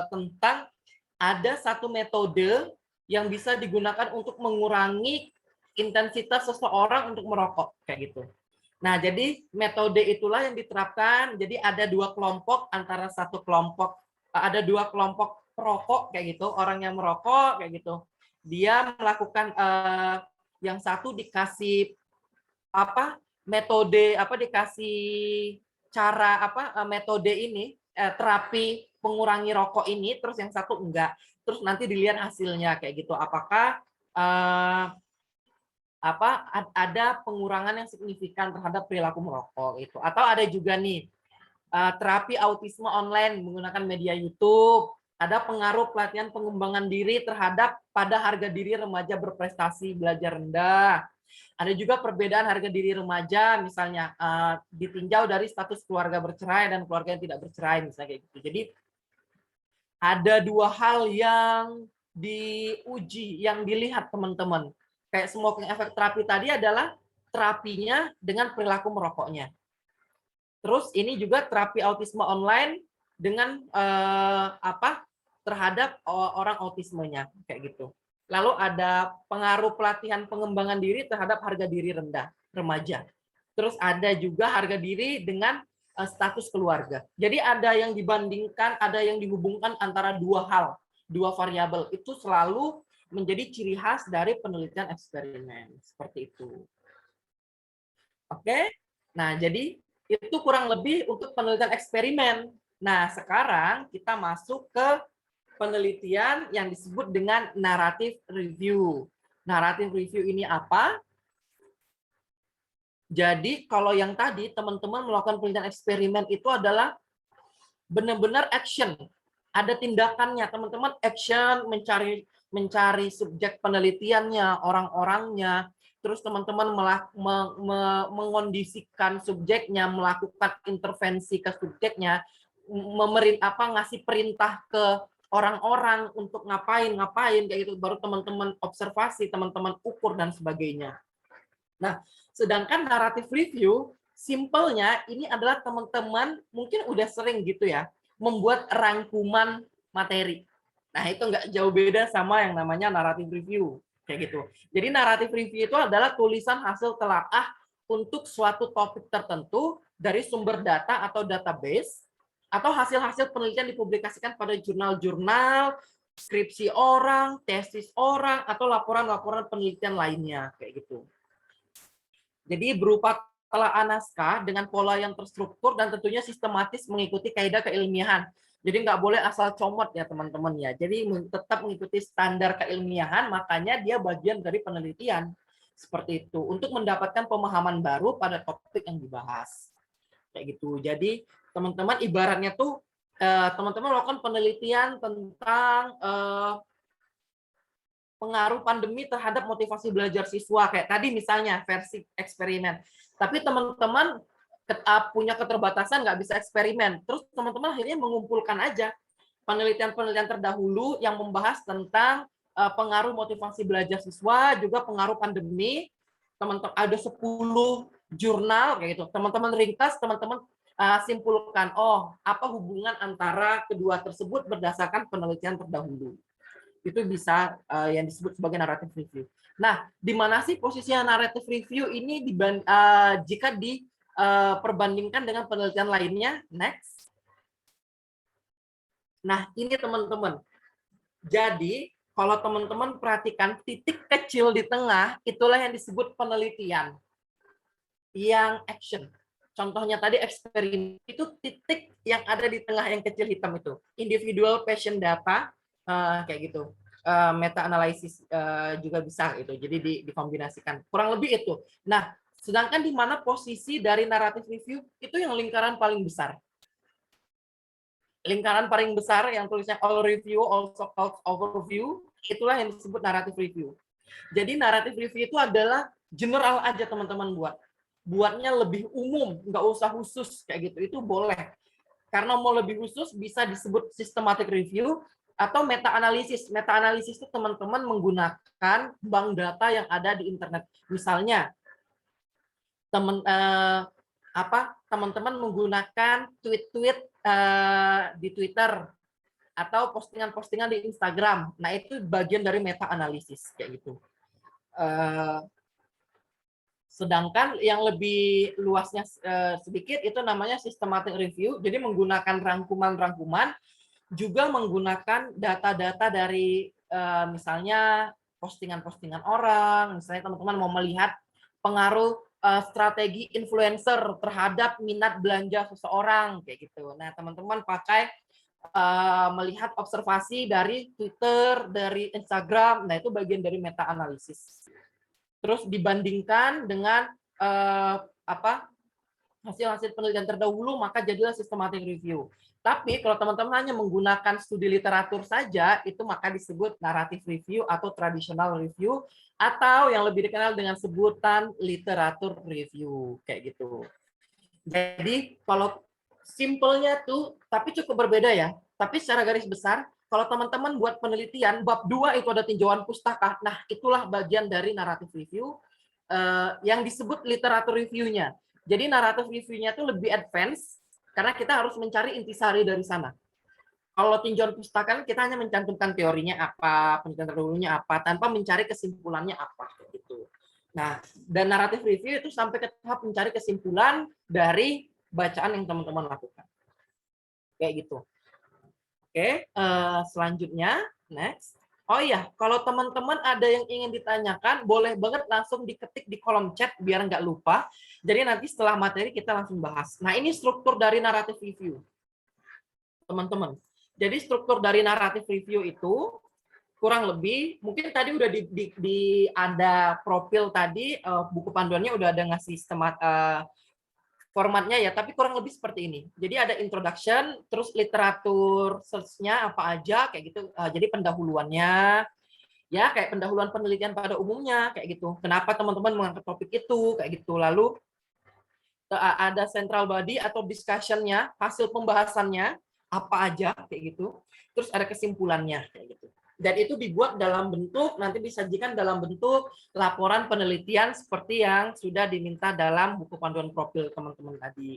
tentang ada satu metode yang bisa digunakan untuk mengurangi intensitas seseorang untuk merokok kayak gitu. Nah, jadi metode itulah yang diterapkan. Jadi ada dua kelompok, antara satu kelompok ada dua kelompok perokok kayak gitu, orang yang merokok kayak gitu. Dia melakukan yang satu dikasih metode dikasih cara metode ini terapi pengurangi rokok ini, terus yang satu enggak, terus nanti dilihat hasilnya kayak gitu, apakah ada pengurangan yang signifikan terhadap perilaku merokok itu. Atau ada juga nih terapi autisme online menggunakan media YouTube. Ada pengaruh pelatihan pengembangan diri terhadap pada harga diri remaja berprestasi belajar rendah. Ada juga perbedaan harga diri remaja, misalnya ditinjau dari status keluarga bercerai dan keluarga yang tidak bercerai, misalnya kayak gitu. Jadi ada dua hal yang diuji, yang dilihat teman-teman. Kayak smoking effect terapi tadi adalah terapinya dengan perilaku merokoknya. Terus ini juga terapi autisme online dengan terhadap orang autismenya kayak gitu. Lalu ada pengaruh pelatihan pengembangan diri terhadap harga diri rendah remaja. Terus ada juga harga diri dengan status keluarga. Jadi ada yang dibandingkan, ada yang dihubungkan antara dua hal, dua variabel. Itu selalu menjadi ciri khas dari penelitian eksperimen. Seperti itu. Oke? Nah, jadi itu kurang lebih untuk penelitian eksperimen. Nah, sekarang kita masuk ke penelitian yang disebut dengan narrative review. Narrative review ini apa? Jadi kalau yang tadi teman-teman melakukan penelitian eksperimen itu adalah benar-benar action. Ada tindakannya, teman-teman action mencari subjek penelitiannya, orang-orangnya, terus teman-teman mengondisikan subjeknya, melakukan intervensi ke subjeknya, ngasih perintah ke orang-orang untuk ngapain kayak gitu, baru teman-teman observasi, teman-teman ukur dan sebagainya. Nah, sedangkan narrative review simpelnya ini adalah teman-teman mungkin udah sering gitu ya membuat rangkuman materi. Nah, itu nggak jauh beda sama yang namanya narrative review kayak gitu. Jadi narrative review itu adalah tulisan hasil telaah untuk suatu topik tertentu dari sumber data atau database, atau hasil-hasil penelitian dipublikasikan pada jurnal-jurnal, skripsi orang, tesis orang, atau laporan-laporan penelitian lainnya kayak gitu. Jadi berupa telaah naskah dengan pola yang terstruktur dan tentunya sistematis mengikuti kaidah keilmiahan. Jadi nggak boleh asal comot ya teman-teman ya. Jadi tetap mengikuti standar keilmiahan, makanya dia bagian dari penelitian. Seperti itu, untuk mendapatkan pemahaman baru pada topik yang dibahas. Kayak gitu. Jadi teman-teman ibaratnya tuh teman-teman melakukan penelitian tentang pengaruh pandemi terhadap motivasi belajar siswa, kayak tadi misalnya versi eksperimen. Tapi teman-teman punya keterbatasan, nggak bisa eksperimen. Terus teman-teman akhirnya mengumpulkan aja penelitian-penelitian terdahulu yang membahas tentang pengaruh motivasi belajar siswa, juga pengaruh pandemi. Teman-teman ada 10 jurnal kayak gitu. Teman-teman ringkas, teman-teman simpulkan, oh, apa hubungan antara kedua tersebut berdasarkan penelitian terdahulu. Itu bisa yang disebut sebagai narrative review. Nah, di mana sih posisinya narrative review ini jika diperbandingkan dengan penelitian lainnya? Next. Nah, ini teman-teman. Jadi, kalau teman-teman perhatikan titik kecil di tengah, itulah yang disebut penelitian. Yang action. Contohnya tadi eksperimen, itu titik yang ada di tengah yang kecil hitam itu. Individual patient data, kayak gitu. Meta analisis juga bisa itu. Jadi dikombinasikan. Kurang lebih itu. Nah, sedangkan di mana posisi dari narrative review itu yang lingkaran paling besar. lingkaran paling besar yang tulisnya all review, also called overview, itulah yang disebut narrative review. Jadi narrative review itu adalah general aja teman-teman buatnya lebih umum, nggak usah khusus kayak gitu, itu boleh. Karena mau lebih khusus bisa disebut systematic review atau meta analisis. Meta analisis itu teman-teman menggunakan bank data yang ada di internet. Misalnya teman-teman menggunakan tweet-tweet di Twitter atau postingan-postingan di Instagram. Nah, itu bagian dari meta analisis kayak gitu. Sedangkan yang lebih luasnya sedikit itu namanya systematic review. Jadi menggunakan rangkuman-rangkuman, juga menggunakan data-data dari misalnya postingan-postingan orang. Misalnya teman-teman mau melihat pengaruh strategi influencer terhadap minat belanja seseorang kayak gitu. Nah, teman-teman pakai melihat observasi dari Twitter, dari Instagram. Nah, itu bagian dari meta analisis. Terus dibandingkan dengan hasil-hasil penelitian terdahulu, maka jadilah systematic review. Tapi kalau teman-teman hanya menggunakan studi literatur saja, itu maka disebut narrative review atau traditional review, atau yang lebih dikenal dengan sebutan literatur review kayak gitu. Jadi kalau simpelnya tuh, tapi cukup berbeda ya. Tapi secara garis besar, kalau teman-teman buat penelitian, bab 2 itu ada tinjauan pustaka. Nah, itulah bagian dari narrative review yang disebut literatur review-nya. Jadi naratif review-nya itu lebih advance karena kita harus mencari intisari dari sana. Kalau tinjauan pustaka kita hanya mencantumkan teorinya apa, penelitian terdahulunya apa, tanpa mencari kesimpulannya apa gitu. Nah, dan naratif review itu sampai ke tahap mencari kesimpulan dari bacaan yang teman-teman lakukan. Kayak gitu. Oke, selanjutnya next. Oh iya, kalau teman-teman ada yang ingin ditanyakan, boleh banget langsung diketik di kolom chat biar nggak lupa. Jadi nanti setelah materi kita langsung bahas. Nah, ini struktur dari narrative review, teman-teman. Jadi struktur dari narrative review itu kurang lebih, mungkin tadi udah ada profil tadi, buku panduannya udah ada ngasih formatnya ya, tapi kurang lebih seperti ini. Jadi ada introduction, terus literatur search-nya apa aja kayak gitu. Jadi pendahuluannya, ya kayak pendahuluan penelitian pada umumnya kayak gitu. Kenapa teman-teman mengangkat topik itu kayak gitu. Lalu ada central body atau discussion-nya, hasil pembahasannya apa aja kayak gitu. Terus ada kesimpulannya kayak gitu. Dan itu dibuat dalam bentuk, nanti disajikan dalam bentuk laporan penelitian seperti yang sudah diminta dalam buku panduan profil teman-teman tadi.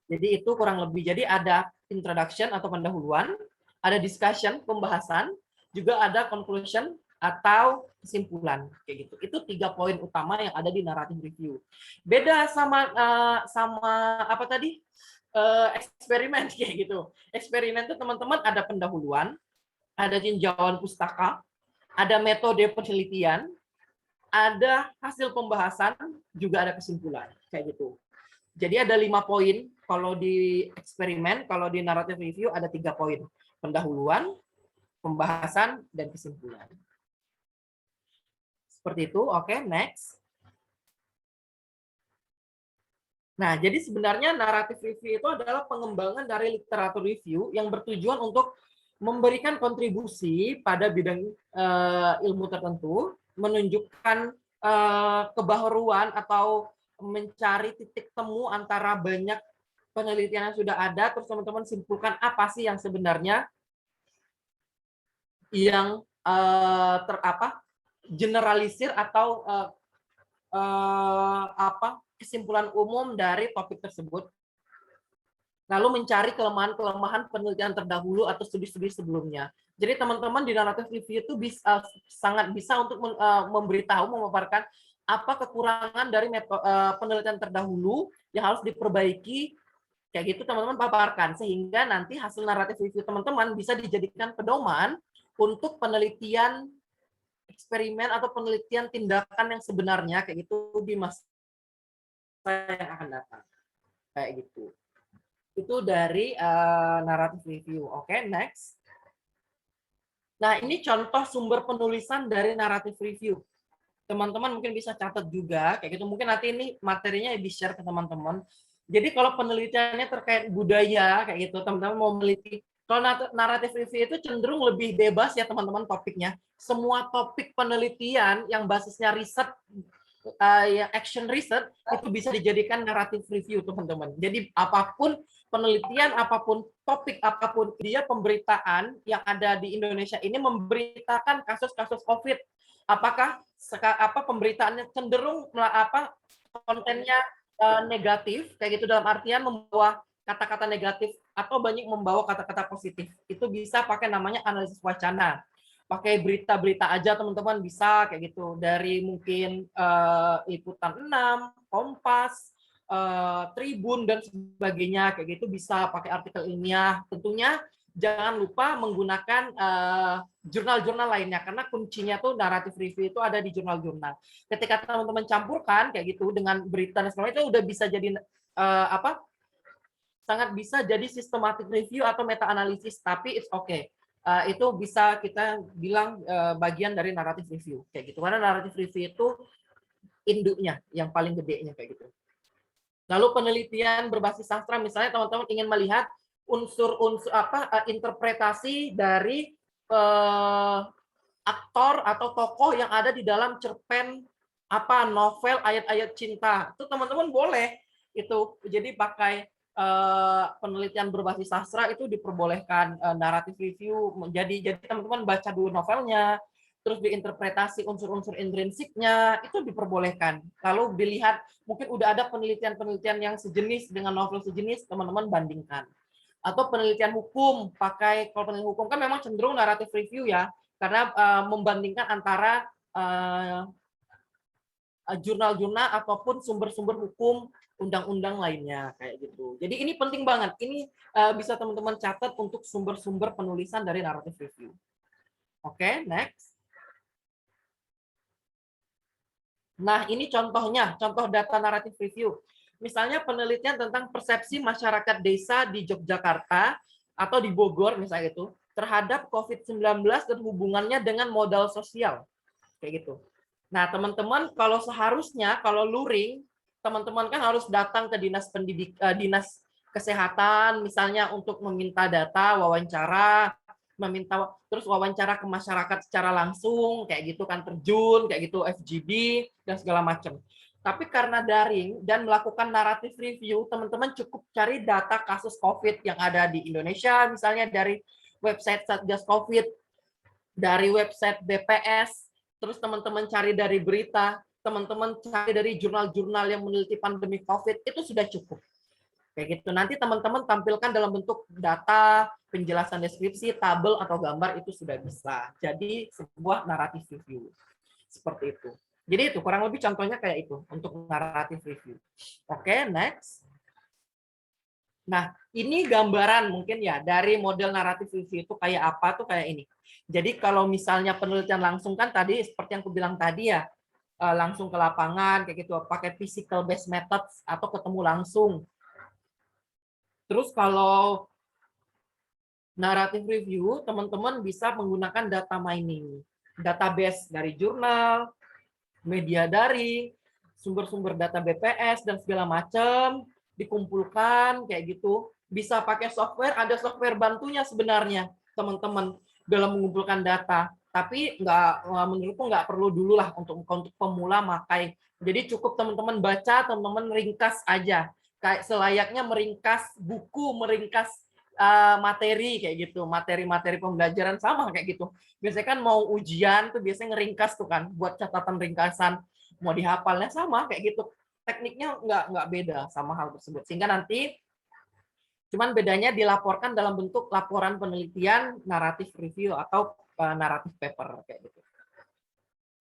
Jadi itu kurang lebih, jadi ada introduction atau pendahuluan, ada discussion, pembahasan, juga ada conclusion atau kesimpulan. Kayak gitu. Itu 3 poin utama yang ada di narrative review. Beda sama apa tadi? Eksperimen kayak gitu. Eksperimen itu teman-teman ada pendahuluan, ada tinjauan pustaka, ada metode penelitian, ada hasil pembahasan, juga ada kesimpulan, kayak gitu. Jadi ada 5 poin kalau di eksperimen, kalau di narrative review ada 3 poin. Pendahuluan, pembahasan, dan kesimpulan. Seperti itu, oke, next. Nah, jadi sebenarnya narrative review itu adalah pengembangan dari literatur review yang bertujuan untuk memberikan kontribusi pada bidang ilmu tertentu, menunjukkan kebaharuan atau mencari titik temu antara banyak penelitian yang sudah ada, terus teman-teman simpulkan apa sih yang sebenarnya yang generalisir atau kesimpulan umum dari topik tersebut. Lalu mencari kelemahan-kelemahan penelitian terdahulu atau studi-studi sebelumnya. Jadi teman-teman di narrative review itu sangat bisa untuk memberitahu, memaparkan apa kekurangan dari penelitian terdahulu yang harus diperbaiki, kayak gitu teman-teman paparkan, sehingga nanti hasil narrative review teman-teman bisa dijadikan pedoman untuk penelitian eksperimen atau penelitian tindakan yang sebenarnya, kayak gitu di masa yang akan datang. Kayak gitu. Itu dari narrative review. Oke, next. Nah, ini contoh sumber penulisan dari narrative review. Teman-teman mungkin bisa catat juga, kayak gitu. Mungkin nanti ini materinya di-share ke teman-teman. Jadi kalau penelitiannya terkait budaya kayak gitu, teman-teman mau meneliti. Kalau naratif review itu cenderung lebih bebas ya teman-teman topiknya. Semua topik penelitian yang basisnya riset, yang action research itu bisa dijadikan naratif review teman-teman. Jadi apapun penelitian, apapun topik, apapun dia pemberitaan yang ada di Indonesia ini memberitakan kasus-kasus COVID. Apakah pemberitaannya cenderung kontennya negatif kayak gitu dalam artian membawa kata-kata negatif atau banyak membawa kata-kata positif. Itu bisa pakai namanya analisis wacana. Pakai berita-berita aja teman-teman bisa kayak gitu dari mungkin Liputan 6, Kompas, Tribun dan sebagainya kayak gitu bisa pakai artikel ilmiah. Tentunya jangan lupa menggunakan jurnal-jurnal lainnya karena kuncinya tuh naratif review itu ada di jurnal-jurnal. Ketika teman-teman campurkan kayak gitu dengan berita dan sebagainya itu udah bisa jadi sangat bisa jadi systematic review atau meta analisis, tapi it's okay. Itu bisa kita bilang bagian dari naratif review kayak gitu. Karena naratif review itu induknya yang paling gedenya kayak gitu. Lalu penelitian berbasis sastra, misalnya teman-teman ingin melihat unsur-unsur interpretasi dari aktor atau tokoh yang ada di dalam cerpen novel ayat-ayat cinta, itu teman-teman boleh itu jadi pakai penelitian berbasis sastra itu diperbolehkan naratif review jadi teman-teman baca dulu novelnya terus diinterpretasi unsur-unsur intrinsiknya itu diperbolehkan. Lalu dilihat mungkin udah ada penelitian-penelitian yang sejenis dengan novel sejenis, teman-teman bandingkan. Atau penelitian hukum, kalau penelitian hukum kan memang cenderung naratif review ya, karena membandingkan antara jurnal-jurnal ataupun sumber-sumber hukum undang-undang lainnya kayak gitu. Jadi ini penting banget. Ini bisa teman-teman catat untuk sumber-sumber penulisan dari naratif review. Oke, next. Nah, ini contohnya, contoh data naratif review. Misalnya penelitian tentang persepsi masyarakat desa di Yogyakarta atau di Bogor misalnya itu terhadap COVID-19 dan hubungannya dengan modal sosial. Kayak gitu. Nah, teman-teman kalau seharusnya kalau luring, teman-teman kan harus datang ke dinas kesehatan misalnya untuk meminta data, wawancara, terus wawancara ke masyarakat secara langsung kayak gitu kan terjun kayak gitu FGD dan segala macam. Tapi karena daring dan melakukan naratif review, teman-teman cukup cari data kasus COVID yang ada di Indonesia misalnya dari website Satgas COVID, dari website BPS, terus teman-teman cari dari berita, teman-teman cari dari jurnal-jurnal yang meneliti pandemi COVID, itu sudah cukup. Kayak gitu. Nanti teman-teman tampilkan dalam bentuk data, penjelasan deskripsi, tabel, atau gambar, itu sudah bisa. Jadi sebuah naratif review. Seperti itu. Jadi itu, kurang lebih contohnya kayak itu, untuk naratif review. Oke, next. Nah, ini gambaran mungkin ya, dari model naratif review itu kayak apa tuh kayak ini. Jadi kalau misalnya penelitian langsung kan tadi, seperti yang aku bilang tadi ya, langsung ke lapangan, kayak gitu, pakai physical based methods, atau ketemu langsung. Terus kalau naratif review, teman-teman bisa menggunakan data mining, database dari jurnal, media daring, sumber-sumber data BPS dan segala macam dikumpulkan kayak gitu. Bisa pakai software, ada software bantunya sebenarnya teman-teman dalam mengumpulkan data. Tapi menurutku nggak perlu dulu lah untuk pemula pakai. Jadi cukup teman-teman baca, teman-teman ringkas aja. Kayak selayaknya meringkas buku, meringkas materi kayak gitu, materi-materi pembelajaran sama kayak gitu. Biasanya kan mau ujian tuh biasanya ngeringkas tuh kan, buat catatan ringkasan, mau dihafalnya sama kayak gitu. Tekniknya nggak beda sama hal tersebut. Sehingga nanti cuman bedanya dilaporkan dalam bentuk laporan penelitian, naratif review atau naratif paper kayak gitu.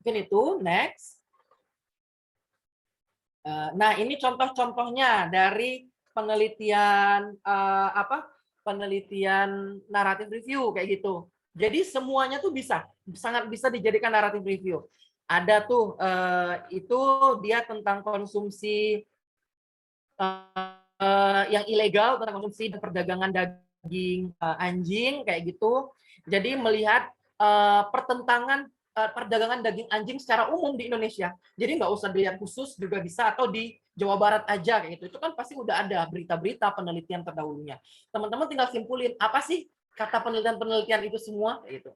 Mungkin itu, next. Nah, ini contoh-contohnya dari penelitian penelitian naratif review kayak gitu. Jadi semuanya tuh sangat bisa dijadikan naratif review. Ada tuh itu dia tentang konsumsi yang ilegal, tentang konsumsi dan perdagangan daging anjing kayak gitu. Jadi melihat pertentangan perdagangan daging anjing secara umum di Indonesia. Jadi nggak usah dilihat khusus juga bisa, atau di Jawa Barat aja kayak gitu. Itu kan pasti udah ada berita-berita penelitian terdahulunya. Teman-teman tinggal simpulin apa sih kata penelitian-penelitian itu semua kayak gitu.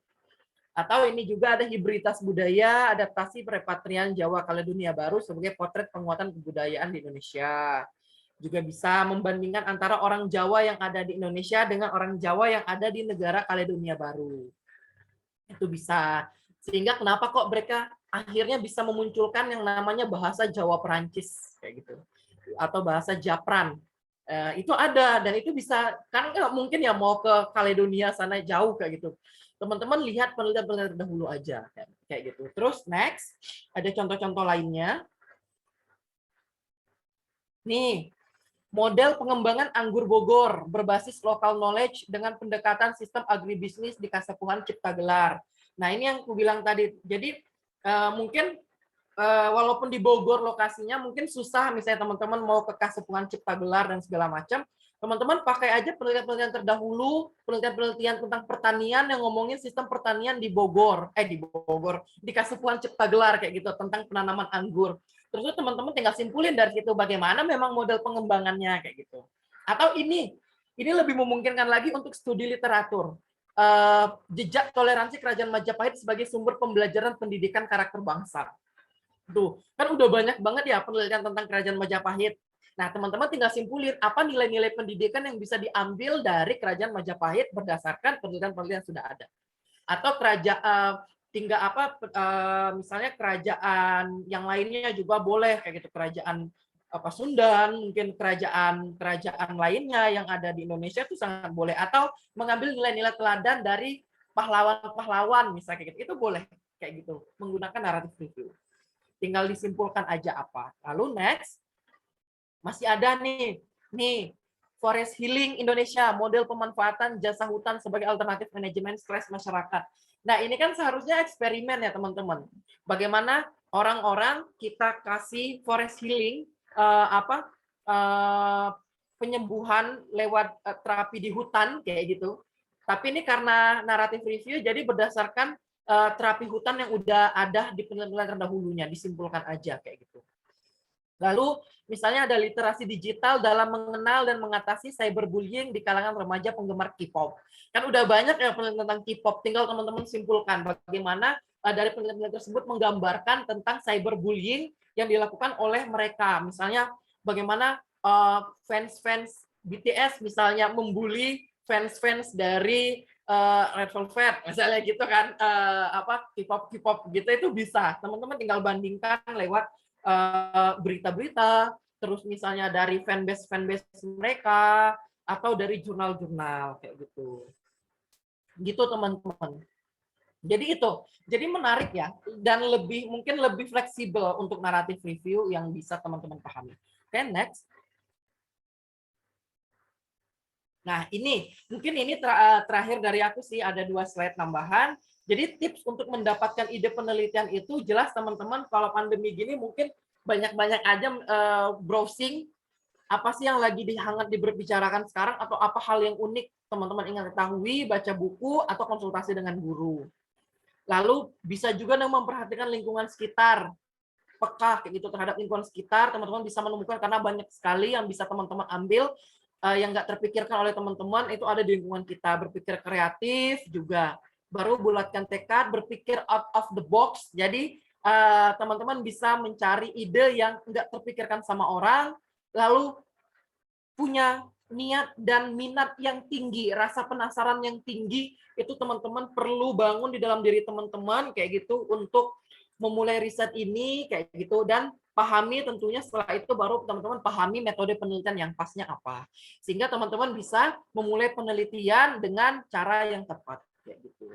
Atau ini juga ada hibriditas budaya, adaptasi repatrian Jawa Kaledonia Baru sebagai potret penguatan kebudayaan di Indonesia. Juga bisa membandingkan antara orang Jawa yang ada di Indonesia dengan orang Jawa yang ada di negara Kaledonia Baru. Itu bisa. Sehingga kenapa kok mereka akhirnya bisa memunculkan yang namanya bahasa Jawa Perancis kayak gitu. Atau bahasa Japran. Itu ada, dan itu bisa, kan nggak mungkin ya mau ke Kaledonia sana jauh kayak gitu. Teman-teman lihat penelitian-penelitian dahulu aja kayak gitu. Terus next ada contoh-contoh lainnya. Nih, model pengembangan anggur Bogor berbasis local knowledge dengan pendekatan sistem agribisnis di Kasepuhan Cipta Gelar. Nah, ini yang aku bilang tadi. Jadi mungkin walaupun di Bogor lokasinya mungkin susah, misalnya teman-teman mau ke Kasepuhan Cipta Gelar dan segala macam, teman-teman pakai aja penelitian-penelitian terdahulu, penelitian-penelitian tentang pertanian yang ngomongin sistem pertanian di Bogor, di Kasepuhan Cipta Gelar kayak gitu, tentang penanaman anggur. Terus teman-teman tinggal simpulin dari situ bagaimana memang model pengembangannya kayak gitu. Atau ini lebih memungkinkan lagi untuk studi literatur. Jejak toleransi Kerajaan Majapahit sebagai sumber pembelajaran pendidikan karakter bangsa. Tuh, kan udah banyak banget ya penelitian tentang Kerajaan Majapahit. Nah, teman-teman tinggal simpulin apa nilai-nilai pendidikan yang bisa diambil dari Kerajaan Majapahit berdasarkan penelitian-penelitian yang sudah ada. Atau misalnya kerajaan yang lainnya juga boleh kayak gitu, kerajaan Pasundan, mungkin kerajaan lainnya yang ada di Indonesia itu sangat boleh, atau mengambil nilai-nilai teladan dari pahlawan-pahlawan misalnya kayak gitu. Itu boleh kayak gitu menggunakan naratif review. Tinggal disimpulkan aja apa. Lalu next masih ada nih Forest Healing Indonesia, model pemanfaatan jasa hutan sebagai alternatif manajemen stres masyarakat. Nah, ini kan seharusnya eksperimen ya, teman-teman. Bagaimana orang-orang kita kasih forest healing, penyembuhan lewat terapi di hutan kayak gitu. Tapi ini karena naratif review, jadi berdasarkan terapi hutan yang udah ada di penelitian terdahulunya, disimpulkan aja kayak gitu. Lalu misalnya ada literasi digital dalam mengenal dan mengatasi cyberbullying di kalangan remaja penggemar K-pop. Kan udah banyak ya penelitian tentang K-pop, tinggal teman-teman simpulkan bagaimana dari penelitian tersebut menggambarkan tentang cyberbullying yang dilakukan oleh mereka. Misalnya bagaimana fans-fans BTS misalnya membuli fans-fans dari Red Velvet misalnya gitu kan, K-pop gitu, itu bisa teman-teman tinggal bandingkan lewat berita-berita, terus misalnya dari fanbase mereka, atau dari jurnal-jurnal kayak gitu teman-teman. Jadi menarik ya, dan mungkin lebih fleksibel untuk naratif review yang bisa teman-teman pahami. Oke, next. Nah, mungkin ini terakhir dari aku sih, ada 2 slide tambahan. Jadi tips untuk mendapatkan ide penelitian itu jelas teman-teman, kalau pandemi gini mungkin banyak-banyak aja browsing apa sih yang lagi hangat diberbicarakan sekarang, atau apa hal yang unik teman-teman ingin ketahui, baca buku atau konsultasi dengan guru. Lalu bisa juga memperhatikan lingkungan sekitar, peka kayak gitu terhadap lingkungan sekitar, teman-teman bisa menemukan karena banyak sekali yang bisa teman-teman ambil yang nggak terpikirkan oleh teman-teman, itu ada di lingkungan kita. Berpikir kreatif juga, baru bulatkan tekad, berpikir out of the box. Jadi teman-teman bisa mencari ide yang nggak terpikirkan sama orang, lalu punya niat dan minat yang tinggi, rasa penasaran yang tinggi, itu teman-teman perlu bangun di dalam diri teman-teman kayak gitu untuk memulai riset ini kayak gitu, dan pahami tentunya setelah itu baru teman-teman pahami metode penelitian yang pasnya apa, sehingga teman-teman bisa memulai penelitian dengan cara yang tepat kayak gitu.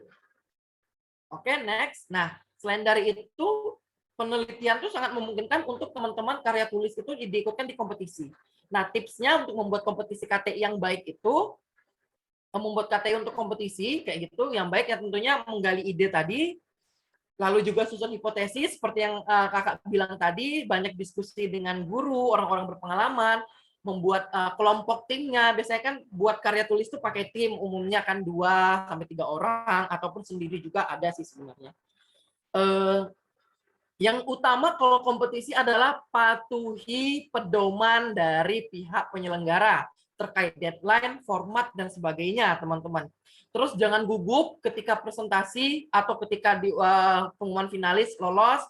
Oke, next. Nah, selain dari itu penelitian itu sangat memungkinkan untuk teman-teman karya tulis itu diikutkan di kompetisi. Nah, tipsnya untuk membuat kompetisi KTI yang baik itu, membuat KTI untuk kompetisi kayak gitu yang baik ya tentunya menggali ide tadi, lalu juga susun hipotesis seperti yang kakak bilang tadi, banyak diskusi dengan guru, orang-orang berpengalaman, membuat kelompok timnya. Biasanya kan buat karya tulis itu pakai tim, umumnya kan 2 sampai 3 orang, ataupun sendiri juga ada sih sebenarnya. Yang utama kalau kompetisi adalah patuhi pedoman dari pihak penyelenggara terkait deadline, format, dan sebagainya, teman-teman. Terus jangan gugup ketika presentasi atau ketika di pengumuman finalis lolos,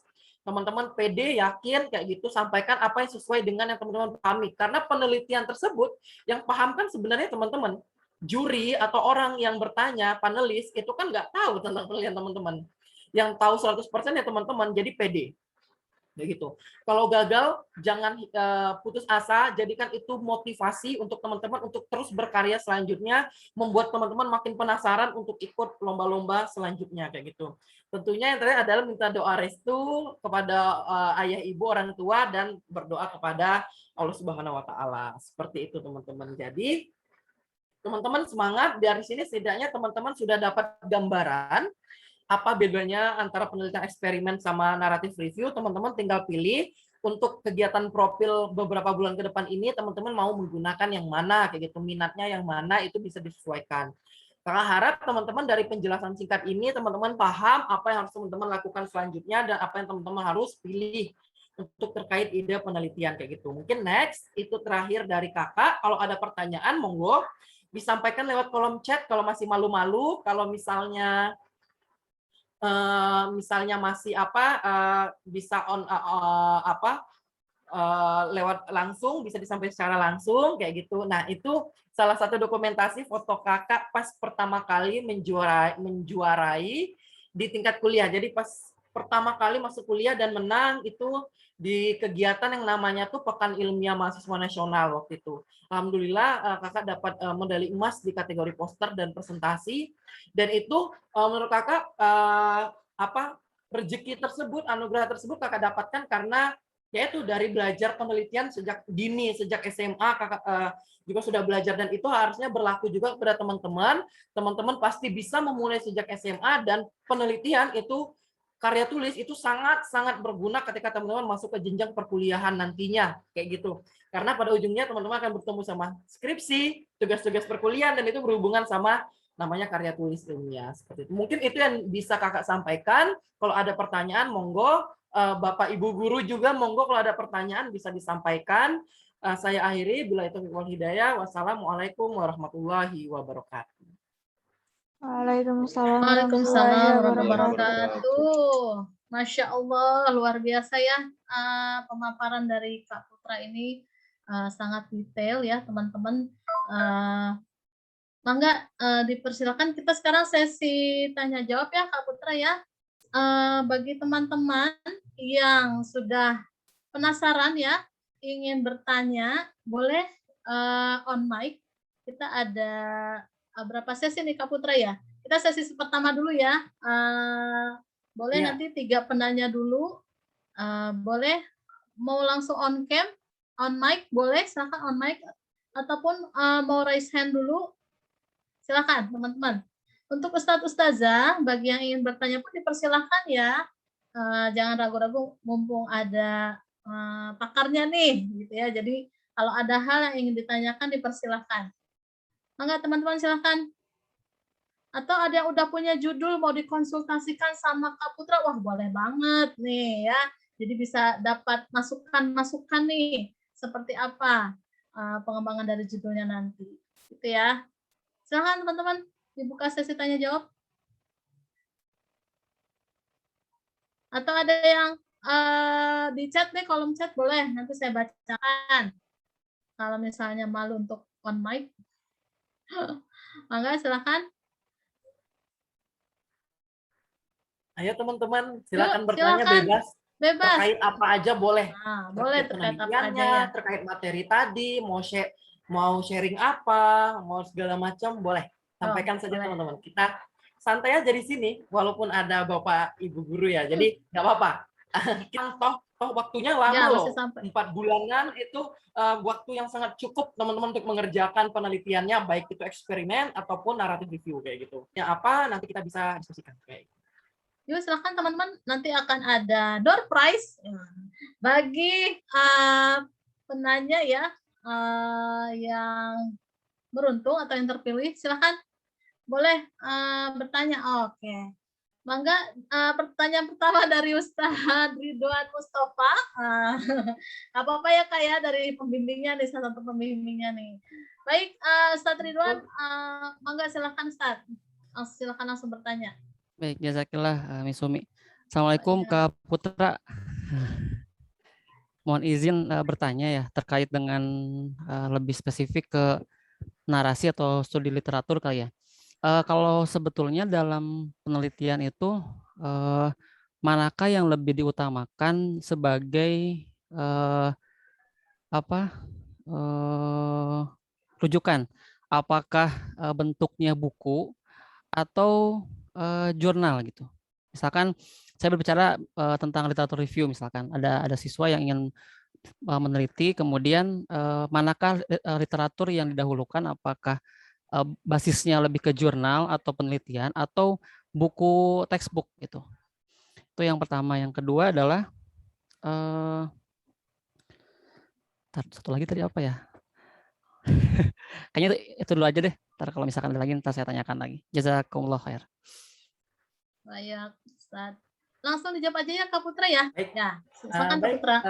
teman-teman pede, yakin, kayak gitu, sampaikan apa yang sesuai dengan yang teman-teman pahami. Karena penelitian tersebut, yang paham kan sebenarnya teman-teman, juri atau orang yang bertanya, panelis, itu kan nggak tahu tentang penelitian teman-teman. Yang tahu 100% ya teman-teman, jadi pede. Ya gitu. Kalau gagal, jangan putus asa, jadikan itu motivasi untuk teman-teman untuk terus berkarya selanjutnya, membuat teman-teman makin penasaran untuk ikut lomba-lomba selanjutnya kayak gitu. Tentunya yang terakhir adalah minta doa restu kepada ayah ibu, orang tua, dan berdoa kepada Allah Subhanahu wa taala. Seperti itu teman-teman. Jadi teman-teman semangat, dari sini setidaknya teman-teman sudah dapat gambaran apa bedanya antara penelitian eksperimen sama naratif review. Teman-teman tinggal pilih untuk kegiatan profil beberapa bulan ke depan ini, teman-teman mau menggunakan yang mana, kayak gitu, minatnya yang mana, itu bisa disesuaikan. Karena harap teman-teman dari penjelasan singkat ini, teman-teman paham apa yang harus teman-teman lakukan selanjutnya dan apa yang teman-teman harus pilih untuk terkait ide penelitian kayak gitu. Mungkin next, itu terakhir dari kakak. Kalau ada pertanyaan, monggo disampaikan lewat kolom chat kalau masih malu-malu. Kalau misalnya masih bisa lewat langsung, bisa disampaikan secara langsung kayak gitu. Nah, itu salah satu dokumentasi foto kakak pas pertama kali menjuarai di tingkat kuliah. Jadi pas pertama kali masuk kuliah dan menang itu di kegiatan yang namanya tuh Pekan Ilmiah Mahasiswa Nasional waktu itu. Alhamdulillah kakak dapat medali emas di kategori poster dan presentasi, dan itu menurut kakak rezeki tersebut, anugerah tersebut kakak dapatkan karena yaitu dari belajar penelitian sejak dini, sejak SMA kakak juga sudah belajar, dan itu harusnya berlaku juga kepada teman-teman. Teman-teman pasti bisa memulai sejak SMA, dan penelitian itu, karya tulis itu sangat-sangat berguna ketika teman-teman masuk ke jenjang perkuliahan nantinya, kayak gitu. Karena pada ujungnya teman-teman akan bertemu sama skripsi, tugas-tugas perkuliahan, dan itu berhubungan sama namanya karya tulis ilmiah. Seperti itu. Mungkin itu yang bisa kakak sampaikan. Kalau ada pertanyaan, monggo. Bapak Ibu guru juga, monggo kalau ada pertanyaan bisa disampaikan. Saya akhiri. Bila itu wal hidayah. Wassalamualaikum warahmatullahi wabarakatuh. Waalaikumsalam Waalaikumsalam warahmatullahi wabarakatuh. wabarakatuh. Masya Allah, luar biasa ya pemaparan dari Kak Putra ini, sangat detail ya teman-teman. Mangga dipersilakan, kita sekarang sesi tanya jawab ya Kak Putra ya. Bagi teman-teman yang sudah penasaran ya, ingin bertanya, boleh on mic. Kita ada berapa sesi nih Kak Putra ya? Kita sesi pertama dulu ya. Boleh Iya. nanti 3 penanya dulu. Boleh mau langsung on cam, on mic, boleh silakan on mic, ataupun mau raise hand dulu, silakan teman-teman. Untuk Ustadz Ustazah, bagi yang ingin bertanya pun dipersilahkan ya. Jangan ragu-ragu, mumpung ada pakarnya nih, gitu ya. Jadi kalau ada hal yang ingin ditanyakan dipersilahkan. Mangga teman-teman silahkan. Atau ada yang udah punya judul mau dikonsultasikan sama Kak Putra, wah boleh banget nih ya. Jadi bisa dapat masukan-masukan nih, seperti apa pengembangan dari judulnya nanti. Gitu ya. Silahkan teman-teman, dibuka sesi tanya jawab. Atau ada yang di chat nih, kolom chat boleh, nanti saya bacakan. Kalau misalnya malu untuk on mic, mangga silahkan. Ayo teman-teman, silakan bertanya silakan. bebas. Bebas. Terkait apa aja boleh. Boleh terkait apa aja ya. Terkait materi tadi, mau sharing apa, mau segala macam, boleh. Sampaikan saja teman-teman. Kita santai aja di sini, walaupun ada Bapak Ibu guru ya. Jadi nggak apa-apa. Kita toh waktunya lama Ya, loh. sampai 4 bulanan itu waktu yang sangat cukup teman-teman untuk mengerjakan penelitiannya, baik itu eksperimen ataupun naratif review kayak gitu. Ya apa nanti kita bisa diskusikan kayak gitu. Yuk silahkan teman-teman, nanti akan ada door prize bagi penanya ya yang beruntung atau yang terpilih. Silahkan boleh bertanya. Oke. Mangga, pertanyaan pertama dari Ustadz Ridwan Mustafa. Apa-apa ya Kak ya, dari pembimbingnya nih, salah satu pembimbingnya nih. Baik, Ustadz Ridwan, mangga silakan Ustadz. Silakan langsung bertanya. Baik, jazakillah Misumi. Assalamualaikum Kak Putra. Mohon izin bertanya ya terkait dengan lebih spesifik ke narasi atau studi literatur kali ya. Kalau sebetulnya dalam penelitian itu manakah yang lebih diutamakan sebagai rujukan? Apakah bentuknya buku atau jurnal gitu? Misalkan saya berbicara tentang literatur review, misalkan ada siswa yang ingin meneliti, kemudian manakah literatur yang didahulukan, apakah basisnya lebih ke jurnal atau penelitian atau buku textbook gitu. Itu yang pertama. Yang kedua adalah satu lagi tadi apa ya? Kayaknya itu dulu aja deh. Ntar kalau misalkan ada lagi, ntar saya tanyakan lagi. Jazakumullah khair. Baik, Ustadz. Langsung dijawab aja ya Kak Putra ya. Baik. Ya, silakan Kak Baik, Putra.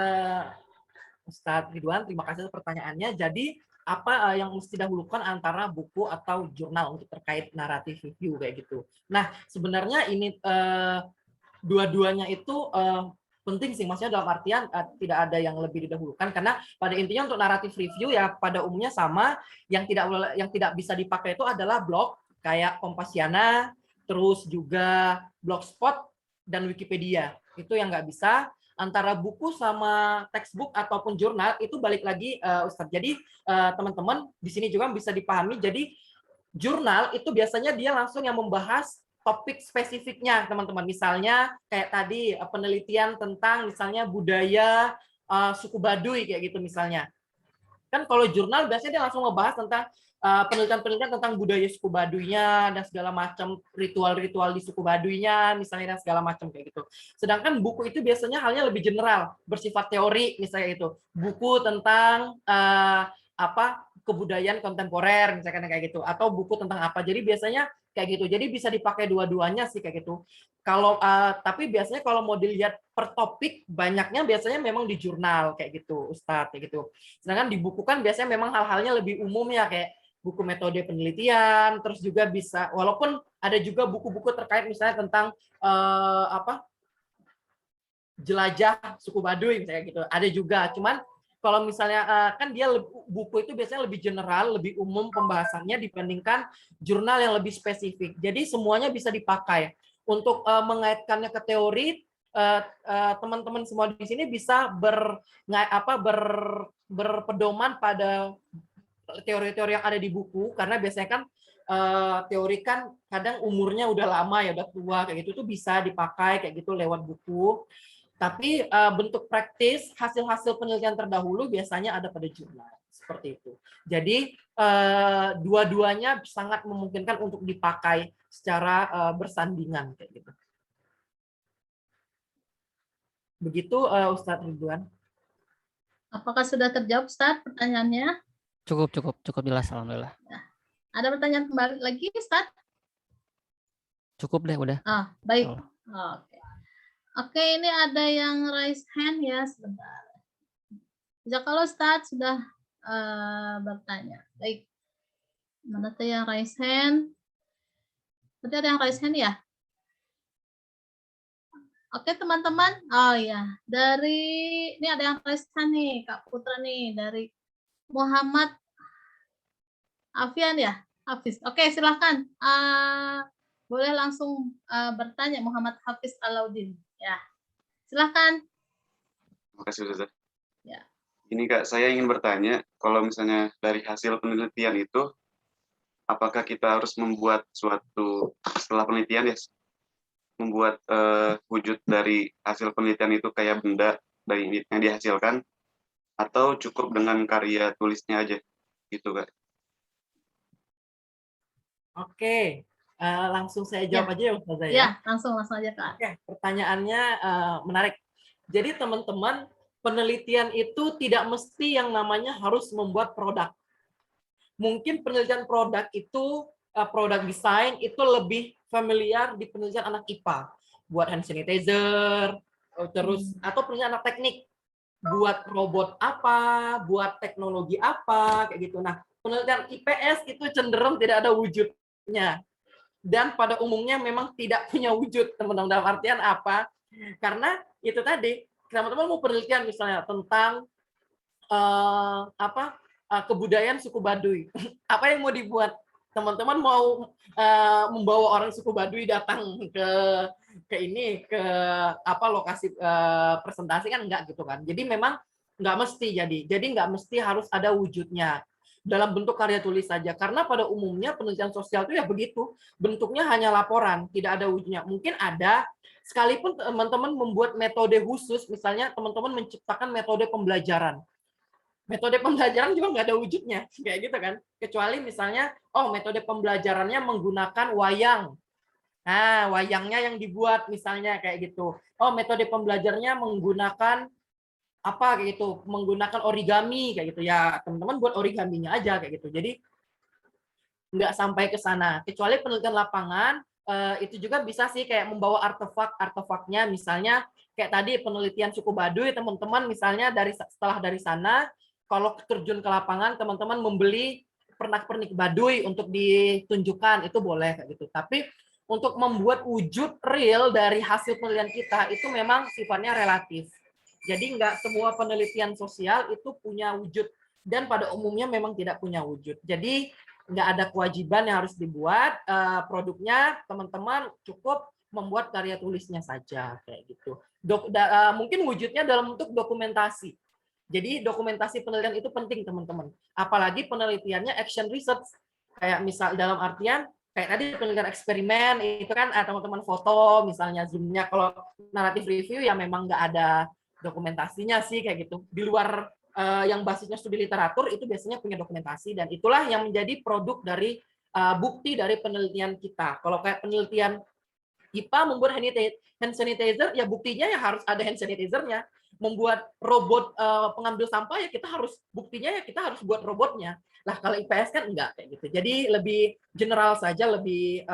Ustadz Ridwan, terima kasih atas pertanyaannya. Jadi apa yang mesti dahulukan antara buku atau jurnal untuk terkait naratif review kayak gitu. Nah, sebenarnya ini dua-duanya itu penting sih, maksudnya dalam artian tidak ada yang lebih didahulukan, karena pada intinya untuk naratif review ya pada umumnya sama. Yang tidak bisa dipakai itu adalah blog kayak Kompasiana, terus juga Blogspot dan Wikipedia. Itu yang nggak bisa. Antara buku sama textbook ataupun jurnal itu balik lagi Ustadz. Jadi teman-teman di sini juga bisa dipahami. Jadi jurnal itu biasanya dia langsung yang membahas topik spesifiknya, teman-teman. Misalnya kayak tadi penelitian tentang misalnya budaya suku Baduy kayak gitu misalnya. Kan kalau jurnal biasanya dia langsung membahas tentang penelitian-penelitian tentang budaya suku Baduynya dan segala macam ritual-ritual di suku Baduynya misalnya dan segala macam kayak gitu. Sedangkan buku itu biasanya halnya lebih general, bersifat teori misalnya itu. Buku tentang kebudayaan kontemporer misalkan kayak gitu, atau buku tentang apa. Jadi biasanya kayak gitu. Jadi bisa dipakai dua-duanya sih kayak gitu. Kalau tapi biasanya kalau mau dilihat per topik banyaknya biasanya memang di jurnal kayak gitu, Ustadz kayak gitu. Sedangkan di buku kan biasanya memang hal-halnya lebih umum ya, kayak buku metode penelitian, terus juga bisa walaupun ada juga buku-buku terkait misalnya tentang jelajah suku Baduy misalnya gitu. Ada juga, cuman kalau misalnya kan dia buku itu biasanya lebih general, lebih umum pembahasannya dibandingkan jurnal yang lebih spesifik. Jadi semuanya bisa dipakai. Untuk mengaitkannya ke teori, teman-teman semua di sini bisa berpedoman pada teori-teori yang ada di buku, karena biasanya kan teori kan kadang umurnya udah lama ya, udah tua kayak gitu tuh bisa dipakai kayak gitu lewat buku. Tapi bentuk praktis hasil-hasil penelitian terdahulu biasanya ada pada jurnal seperti itu. Jadi dua-duanya sangat memungkinkan untuk dipakai secara bersandingan kayak gitu. Begitu Ustadz Ridwan. Apakah sudah terjawab Ustadz pertanyaannya? Cukup jelas, alhamdulillah. Ada pertanyaan kembali lagi Ustadz? Cukup deh, udah. Baik. Oke, ini ada yang raise hand ya, sebentar. Kalau Ustadz sudah bertanya. Baik. Mana tuh yang raise hand? Berarti ada yang raise hand ya? Oke, teman-teman. Oh ya, ini ada yang raise hand nih, Kak Putra nih, dari Muhammad Afian ya? Hafiz. Oke, silahkan. Boleh langsung bertanya Muhammad Hafiz Alaudin. Ya, silahkan. Terima kasih Ustazah. Ya. Ini Kak, saya ingin bertanya, kalau misalnya dari hasil penelitian itu, apakah kita harus membuat setelah penelitian ya, membuat wujud dari hasil penelitian itu kayak benda dari yang dihasilkan, atau cukup dengan karya tulisnya aja, gitu Kak? Oke, langsung saya jawab aja ya Ustazah ya. Ya, langsung aja Kak. Oke, pertanyaannya menarik. Jadi teman-teman, penelitian itu tidak mesti yang namanya harus membuat produk. Mungkin penelitian produk itu, produk desain itu lebih familiar di penelitian anak IPA, buat hand sanitizer, terus atau penelitian anak teknik, buat robot apa, buat teknologi apa, kayak gitu. Nah, penelitian IPS itu cenderung tidak ada wujudnya. Dan pada umumnya memang tidak punya wujud, teman-teman. Dalam artian apa? Karena itu tadi, teman-teman mau penelitian misalnya tentang kebudayaan suku Baduy. Apa yang mau dibuat? Teman-teman mau membawa orang suku Baduy datang ke lokasi presentasi kan enggak gitu kan. Jadi memang enggak mesti jadi enggak mesti harus ada wujudnya dalam bentuk karya tulis saja, karena pada umumnya penelitian sosial itu ya begitu, bentuknya hanya laporan, tidak ada wujudnya. Mungkin ada, sekalipun teman-teman membuat metode khusus, misalnya teman-teman menciptakan metode pembelajaran juga nggak ada wujudnya, kayak gitu kan. Kecuali misalnya, metode pembelajarannya menggunakan wayang. Nah, wayangnya yang dibuat misalnya kayak gitu. Metode pembelajarannya menggunakan apa kayak gitu, menggunakan origami kayak gitu ya, teman-teman buat origaminya aja kayak gitu. Jadi nggak sampai ke sana. Kecuali penelitian lapangan itu juga bisa sih kayak membawa artefaknya, misalnya kayak tadi penelitian suku Baduy, teman-teman misalnya setelah dari sana kalau terjun ke lapangan teman-teman membeli pernak-pernik Baduy untuk ditunjukkan, itu boleh kayak gitu. Tapi untuk membuat wujud real dari hasil penelitian kita itu memang sifatnya relatif. Jadi nggak semua penelitian sosial itu punya wujud, dan pada umumnya memang tidak punya wujud. Jadi nggak ada kewajiban yang harus dibuat, produknya teman-teman cukup membuat karya tulisnya saja kayak gitu. Mungkin wujudnya dalam bentuk dokumentasi. Jadi dokumentasi penelitian itu penting teman-teman. Apalagi penelitiannya action research, kayak misal dalam artian kayak tadi penelitian eksperimen itu kan teman-teman foto misalnya zoomnya. Kalau naratif review ya memang nggak ada dokumentasinya sih kayak gitu. Di luar yang basisnya studi literatur itu biasanya punya dokumentasi, dan itulah yang menjadi produk dari bukti dari penelitian kita. Kalau kayak penelitian IPA membuat hand sanitizer, ya buktinya ya harus ada hand sanitizer-nya. Membuat robot pengambil sampah ya buktinya ya kita harus buat robotnya. Lah kalau IPS kan enggak kayak gitu. Jadi lebih general saja, lebih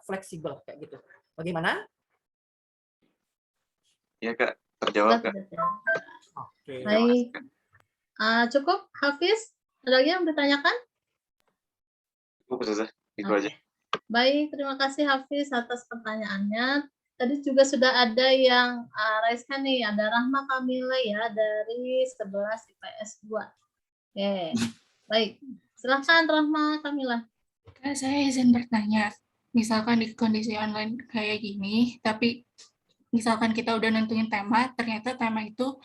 fleksibel kayak gitu. Bagaimana? Ya Kak, terjawab Kak. Oke. Baik. Cukup, Hafiz? Ada lagi yang ditanyakan? Cukup Ustazah, itu aja. Baik, terima kasih Hafiz atas pertanyaannya. Tadi juga sudah ada yang raise hand nih, ada Rahma Kamila ya dari 11 IPS 2. Oke, baik. Silahkan Rahma Kamila. Kak, saya izin bertanya. Misalkan di kondisi online kayak gini, tapi misalkan kita udah nentuin tema, ternyata tema itu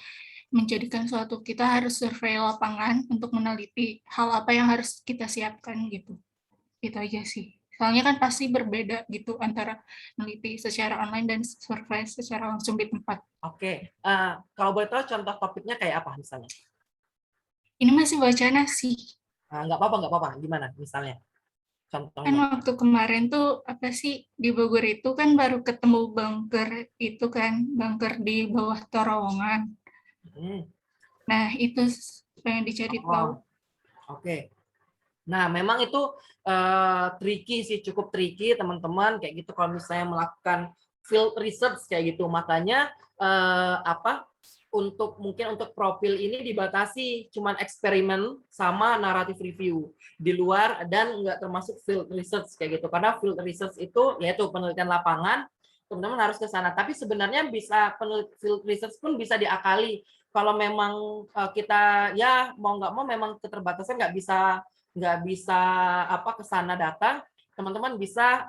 menjadikan suatu kita harus survei lapangan untuk meneliti hal apa yang harus kita siapkan gitu. Itu aja sih. Soalnya kan pasti berbeda gitu antara meneliti secara online dan survei secara langsung di tempat. Oke. Kalau boleh tahu contoh topiknya kayak apa misalnya? Ini masih wacana sih. Nggak apa-apa. Gimana misalnya? Kan Contohnya. waktu kemarin tuh apa sih di Bogor itu kan baru ketemu bunker itu kan, bunker di bawah terowongan. Nah itu pengen dicari tahu. Oke. Nah memang itu tricky sih, cukup tricky teman-teman kayak gitu kalau misalnya melakukan field research kayak gitu. Makanya mungkin untuk profil ini dibatasi cuman eksperimen sama naratif review di luar, dan nggak termasuk field research kayak gitu, karena field research itu yaitu penelitian lapangan, teman-teman harus ke sana. Tapi sebenarnya field research pun bisa diakali kalau memang kita ya mau nggak mau memang keterbatasan nggak bisa ke sana datang, teman-teman bisa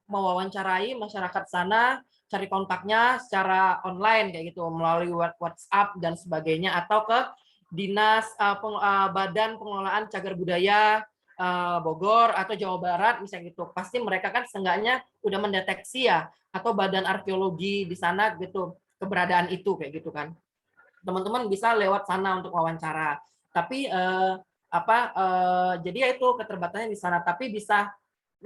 mewawancarai masyarakat sana, cari kontaknya secara online kayak gitu melalui WhatsApp dan sebagainya, atau ke dinas Badan Pengelolaan Cagar Budaya Bogor atau Jawa Barat misalnya gitu. Pasti mereka kan seenggaknya udah mendeteksi ya, atau badan arkeologi di sana gitu keberadaan itu kayak gitu kan. Teman-teman bisa lewat sana untuk wawancara. Tapi jadi ya itu keterbatasannya di sana, tapi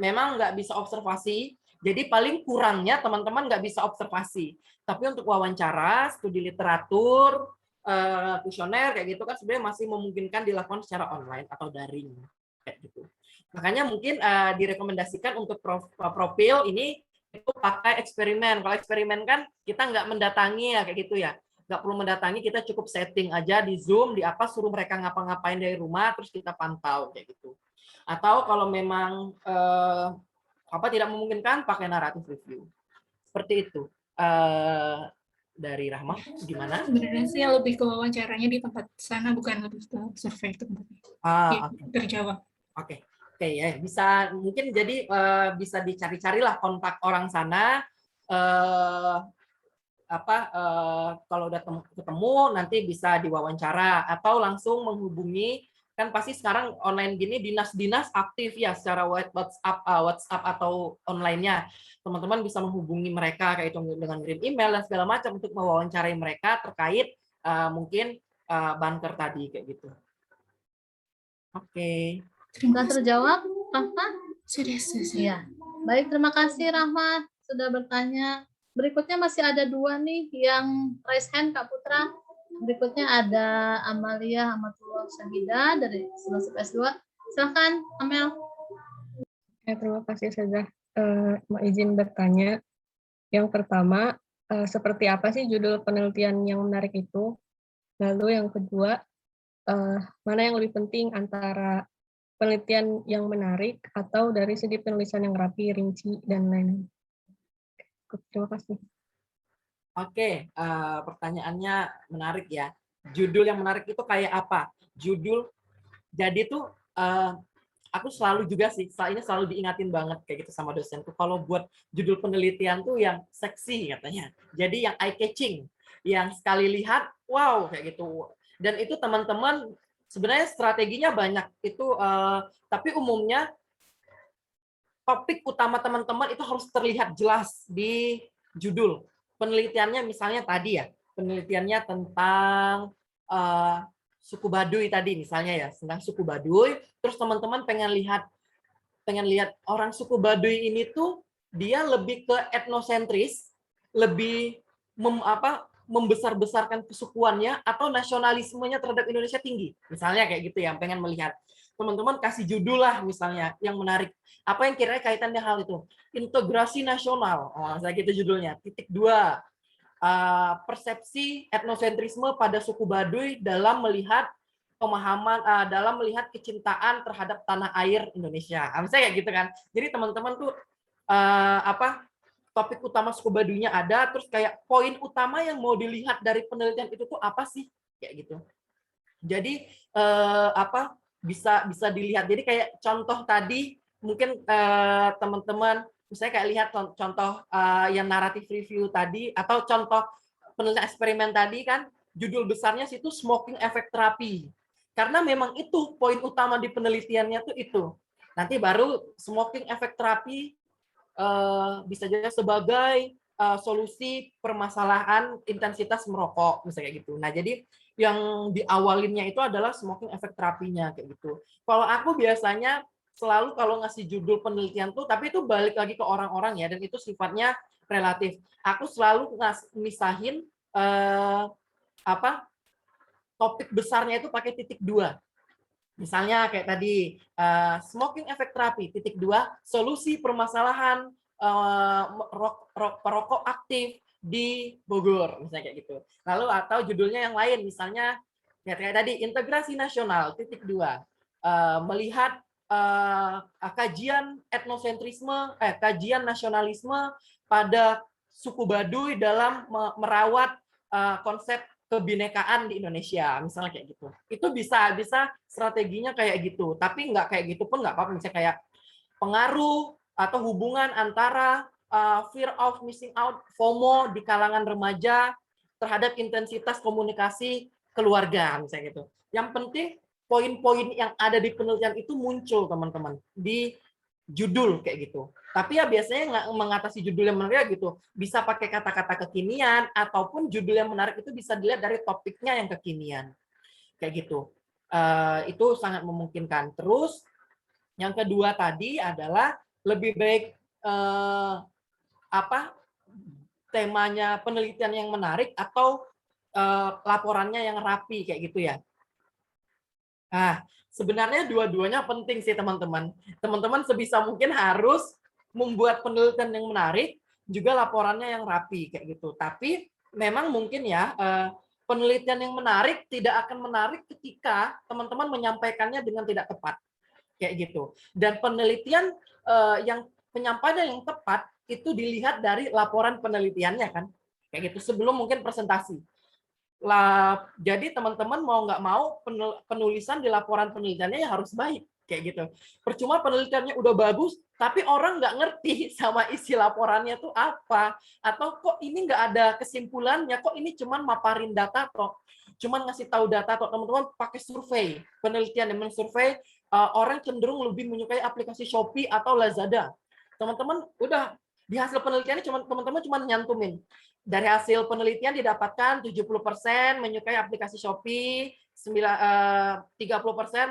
memang nggak bisa observasi. Jadi paling kurangnya teman-teman nggak bisa observasi, tapi untuk wawancara, studi literatur, kuesioner kayak gitu kan sebenarnya masih memungkinkan dilakukan secara online atau daring kayak gitu. Makanya mungkin direkomendasikan untuk profil ini itu pakai eksperimen. Kalau eksperimen kan kita nggak mendatangi ya kayak gitu ya. Nggak perlu mendatangi, kita cukup setting aja di Zoom, di apa, suruh mereka ngapa-ngapain dari rumah, terus kita pantau kayak gitu. Atau kalau memang tidak memungkinkan, pakai naratif review. Seperti itu. Dari Rahma, gimana? Sebenarnya sih lebih ke wawancaranya di tempat sana, bukan lebih ke survei tempatnya. Terjawab. Oke, ya, bisa mungkin jadi bisa dicari-carilah kontak orang sana, kalau udah ketemu nanti bisa diwawancara atau langsung menghubungi, kan pasti sekarang online gini dinas-dinas aktif ya secara WhatsApp atau online-nya. Teman-teman bisa menghubungi mereka kayak itu dengan kirim email dan segala macam untuk mewawancarai mereka terkait mungkin banker tadi kayak gitu. Oke. Sudah terjawab, Rahma? Sudah. Iya. Baik, terima kasih Rahma sudah bertanya. Berikutnya masih ada 2 nih yang raise hand, Kak Putra. Berikutnya ada Amalia Hamatullah Syahida dari Selusip S2. Silakan, Amel. Ya, terima kasih sudah mau izin bertanya. Yang pertama, seperti apa sih judul penelitian yang menarik itu? Lalu yang kedua, mana yang lebih penting antara penelitian yang menarik atau dari segi penulisan yang rapi, rinci, dan lain-lain? Terima kasih. Oke, pertanyaannya menarik ya. Judul yang menarik itu kayak apa? Judul, jadi tuh aku selalu juga sih, ini selalu diingatin banget kayak gitu sama dosenku. Kalau buat judul penelitian tuh yang seksi katanya. Jadi yang eye catching, yang sekali lihat, wow kayak gitu. Dan itu teman-teman sebenarnya strateginya banyak itu, tapi umumnya topik utama teman-teman itu harus terlihat jelas di judul. Penelitiannya misalnya tadi ya, penelitiannya tentang suku Baduy tadi misalnya ya, tentang suku Baduy, terus teman-teman pengen lihat orang suku Baduy ini tuh dia lebih ke etnosentris, lebih membesar-besarkan kesukuannya atau nasionalismenya terhadap Indonesia tinggi. Misalnya kayak gitu ya, pengen melihat. Teman-teman kasih judul lah misalnya yang menarik. Apa yang kira-kira kaitannya hal itu? Integrasi nasional. Saya gitu judulnya. #2. Persepsi etnosentrisme pada suku Baduy dalam melihat pemahaman, dalam melihat kecintaan terhadap tanah air Indonesia. Misalnya kayak gitu kan. Jadi teman-teman tuh topik utama suku Baduynya ada, terus kayak poin utama yang mau dilihat dari penelitian itu tuh apa sih? Kayak gitu. Jadi bisa dilihat. Jadi kayak contoh tadi mungkin teman-teman misalnya kayak lihat contoh yang naratif review tadi atau contoh penelitian eksperimen tadi kan judul besarnya situ smoking effect therapy. Karena memang itu poin utama di penelitiannya tuh itu. Nanti baru smoking effect therapy bisa jadi sebagai solusi permasalahan intensitas merokok misalnya gitu. Nah, jadi yang diawalinnya itu adalah smoking effect terapinya kayak gitu. Kalau aku biasanya selalu kalau ngasih judul penelitian tuh, tapi itu balik lagi ke orang-orang ya, dan itu sifatnya relatif. Aku selalu misahin topik besarnya itu pakai #2. Misalnya kayak tadi smoking effect therapy #2 solusi permasalahan perokok aktif di Bogor misalnya kayak gitu. Lalu atau judulnya yang lain misalnya kayak tadi integrasi nasional #2 melihat kajian etnosentrisme kajian nasionalisme pada suku Baduy dalam merawat konsep kebinekaan di Indonesia, misalnya kayak gitu. Itu bisa strateginya kayak gitu. Tapi nggak kayak gitu pun nggak apa-apa. Misalnya kayak pengaruh atau hubungan antara fear of missing out, FOMO di kalangan remaja terhadap intensitas komunikasi keluarga, misalnya gitu. Yang penting poin-poin yang ada di penelitian itu muncul, teman-teman, di judul kayak gitu. Tapi ya biasanya nggak mengatasi judul yang menarik gitu. Bisa pakai kata-kata kekinian ataupun judul yang menarik itu bisa dilihat dari topiknya yang kekinian. Kayak gitu. Itu sangat memungkinkan. Terus yang kedua tadi adalah lebih baik temanya penelitian yang menarik atau laporannya yang rapi kayak gitu ya. Nah, sebenarnya dua-duanya penting sih teman-teman. Teman-teman sebisa mungkin harus membuat penelitian yang menarik, juga laporannya yang rapi kayak gitu. Tapi memang mungkin ya penelitian yang menarik tidak akan menarik ketika teman-teman menyampaikannya dengan tidak tepat kayak gitu. Dan penelitian yang penyampaian yang tepat itu dilihat dari laporan penelitiannya kan, kayak gitu. Sebelum mungkin presentasi. Jadi teman-teman mau nggak mau penulisan di laporan penelitiannya ya harus baik kayak gitu. Percuma penelitiannya udah bagus tapi orang nggak ngerti sama isi laporannya tuh apa, atau kok ini nggak ada kesimpulannya, kok ini cuman maparin data toh, cuman ngasih tahu data toh. Teman-teman pakai survei, penelitian yang mensurvei orang cenderung lebih menyukai aplikasi Shopee atau Lazada. Teman-teman udah di hasil penelitiannya teman-teman cuma nyantumin. Dari hasil penelitian didapatkan 70% menyukai aplikasi Shopee, 30%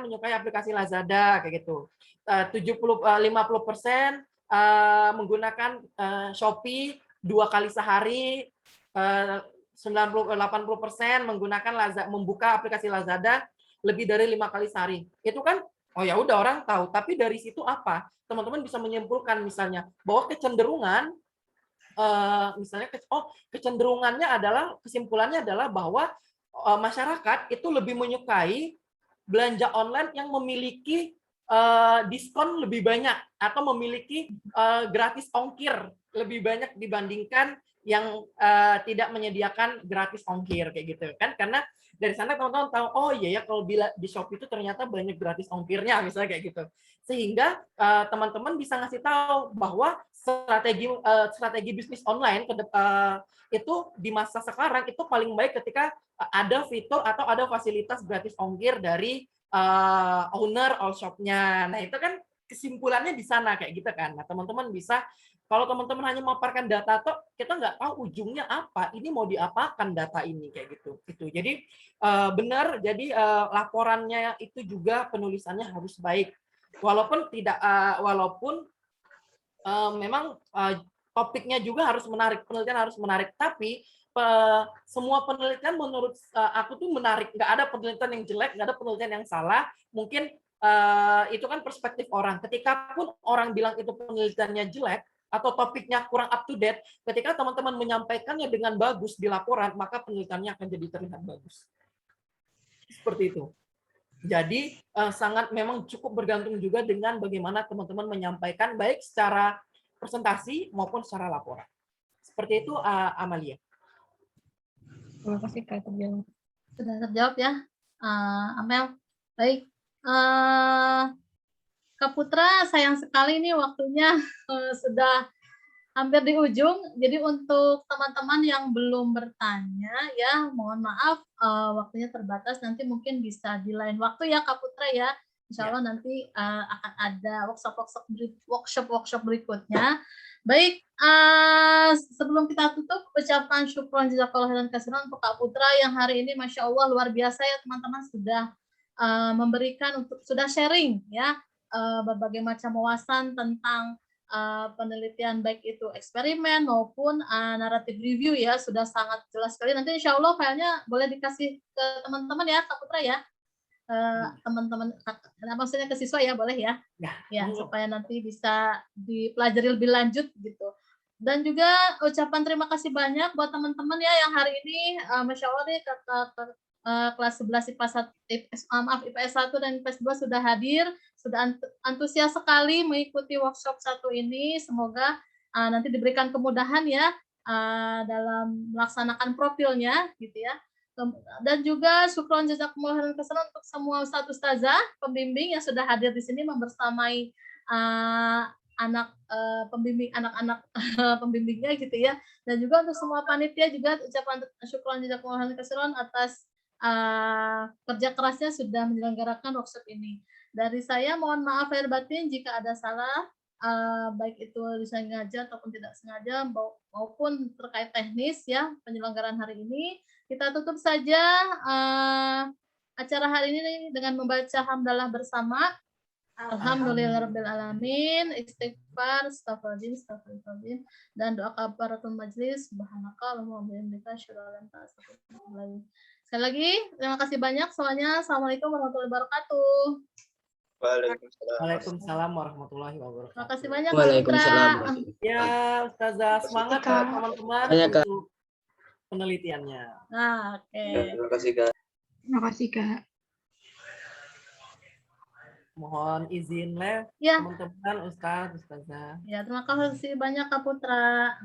menyukai aplikasi Lazada kayak gitu. 50% menggunakan Shopee 2 kali sehari, 80% menggunakan membuka aplikasi Lazada lebih dari 5 kali sehari. Itu kan oh ya udah orang tahu, tapi dari situ apa? Teman-teman bisa menyimpulkan misalnya bahwa kecenderungan misalnya kecenderungannya adalah kesimpulannya adalah bahwa masyarakat itu lebih menyukai belanja online yang memiliki diskon lebih banyak atau memiliki gratis ongkir lebih banyak dibandingkan yang tidak menyediakan gratis ongkir kayak gitu kan, karena dari sana teman-teman tahu oh iya ya kalau di Shopee itu ternyata banyak gratis ongkirnya misalnya kayak gitu, sehingga teman-teman bisa ngasih tahu bahwa strategi bisnis online itu di masa sekarang itu paling baik ketika ada fitur atau ada fasilitas gratis ongkir dari owner all shop-nya. Nah, itu kan kesimpulannya di sana kayak gitu kan. Nah, teman-teman bisa kalau teman-teman hanya memaparkan data toh kita nggak tahu ujungnya apa. Ini mau diapakan data ini kayak gitu. Itu. Jadi benar. Jadi laporannya itu juga penulisannya harus baik. Walaupun tidak memang topiknya juga harus menarik, penelitian harus menarik. Tapi semua penelitian menurut aku tuh menarik. Nggak ada penelitian yang jelek, nggak ada penelitian yang salah. Mungkin itu kan perspektif orang. Ketika pun orang bilang itu penelitiannya jelek atau topiknya kurang up to date, ketika teman-teman menyampaikannya dengan bagus di laporan, maka penelitiannya akan jadi terlihat bagus. Seperti itu. Jadi sangat memang cukup bergantung juga dengan bagaimana teman-teman menyampaikan baik secara presentasi maupun secara laporan. Seperti itu Amalia. Terima kasih Kak terjawab. Sudah terjawab ya, Amel. Baik, Kak Putra, sayang sekali nih waktunya sudah hampir di ujung. Jadi untuk teman-teman yang belum bertanya ya, mohon maaf waktunya terbatas. Nanti mungkin bisa di lain waktu ya Kak Putra ya. Insya Allah nanti akan ada workshop berikutnya. Baik, sebelum kita tutup, ucapkan syukron jazakallahu khairan katsiran untuk Kak Putra yang hari ini Masya Allah luar biasa ya teman-teman, sudah memberikan sudah sharing ya berbagai macam wawasan tentang penelitian baik itu eksperimen maupun naratif review ya, sudah sangat jelas sekali. Nanti insya Allah filenya boleh dikasih ke teman-teman ya Kak Putra ya, teman-teman maksudnya ke siswa ya, boleh ya, ya supaya nanti bisa dipelajari lebih lanjut gitu. Dan juga ucapan terima kasih banyak buat teman-teman ya yang hari ini Masya Allah nih kelas 11 IPS 1 dan IPS 2 sudah hadir, sudah antusias sekali mengikuti workshop satu ini. Semoga nanti diberikan kemudahan ya dalam melaksanakan profilnya gitu ya. Dan juga syukron jazakumullah khairan katsiran untuk semua ustazah pembimbing yang sudah hadir di sini membersamai anak-anak pembimbingnya gitu ya. Dan juga untuk semua panitia juga ucapan syukron jazakumullah khairan katsiran atas kerja kerasnya sudah menyelenggarakan workshop ini. Dari saya mohon maaf lahir batin jika ada salah, baik itu disengaja ataupun tidak sengaja maupun terkait teknis ya penyelenggaraan hari ini. Kita tutup saja acara hari ini dengan membaca hamdalah bersama. Alhamdulillahirabbil alamin, istighfar, astagfirullahaladzim, dan doa kafaratul majlis, subhanaka Allahumma wa bihamdika asyhadu an la ilaha illa anta astaghfiruka wa atubu ilaik. Sekali lagi, terima kasih banyak semuanya. Assalamualaikum warahmatullahi wabarakatuh. Waalaikumsalam. Waalaikumsalam warahmatullahi Terima wabarakatuh. kasih banyak, Kak Waalaikumsalam. Putra. Ya, Ustazah, semangat Kak. buat teman-teman Banyak, Kak. untuk penelitiannya. Nah, oke. Terima kasih, Kak. Terima kasih, Kak. Mohon izin live Ya, teman-teman, Ustazah. ya terima kasih banyak Kak Putra.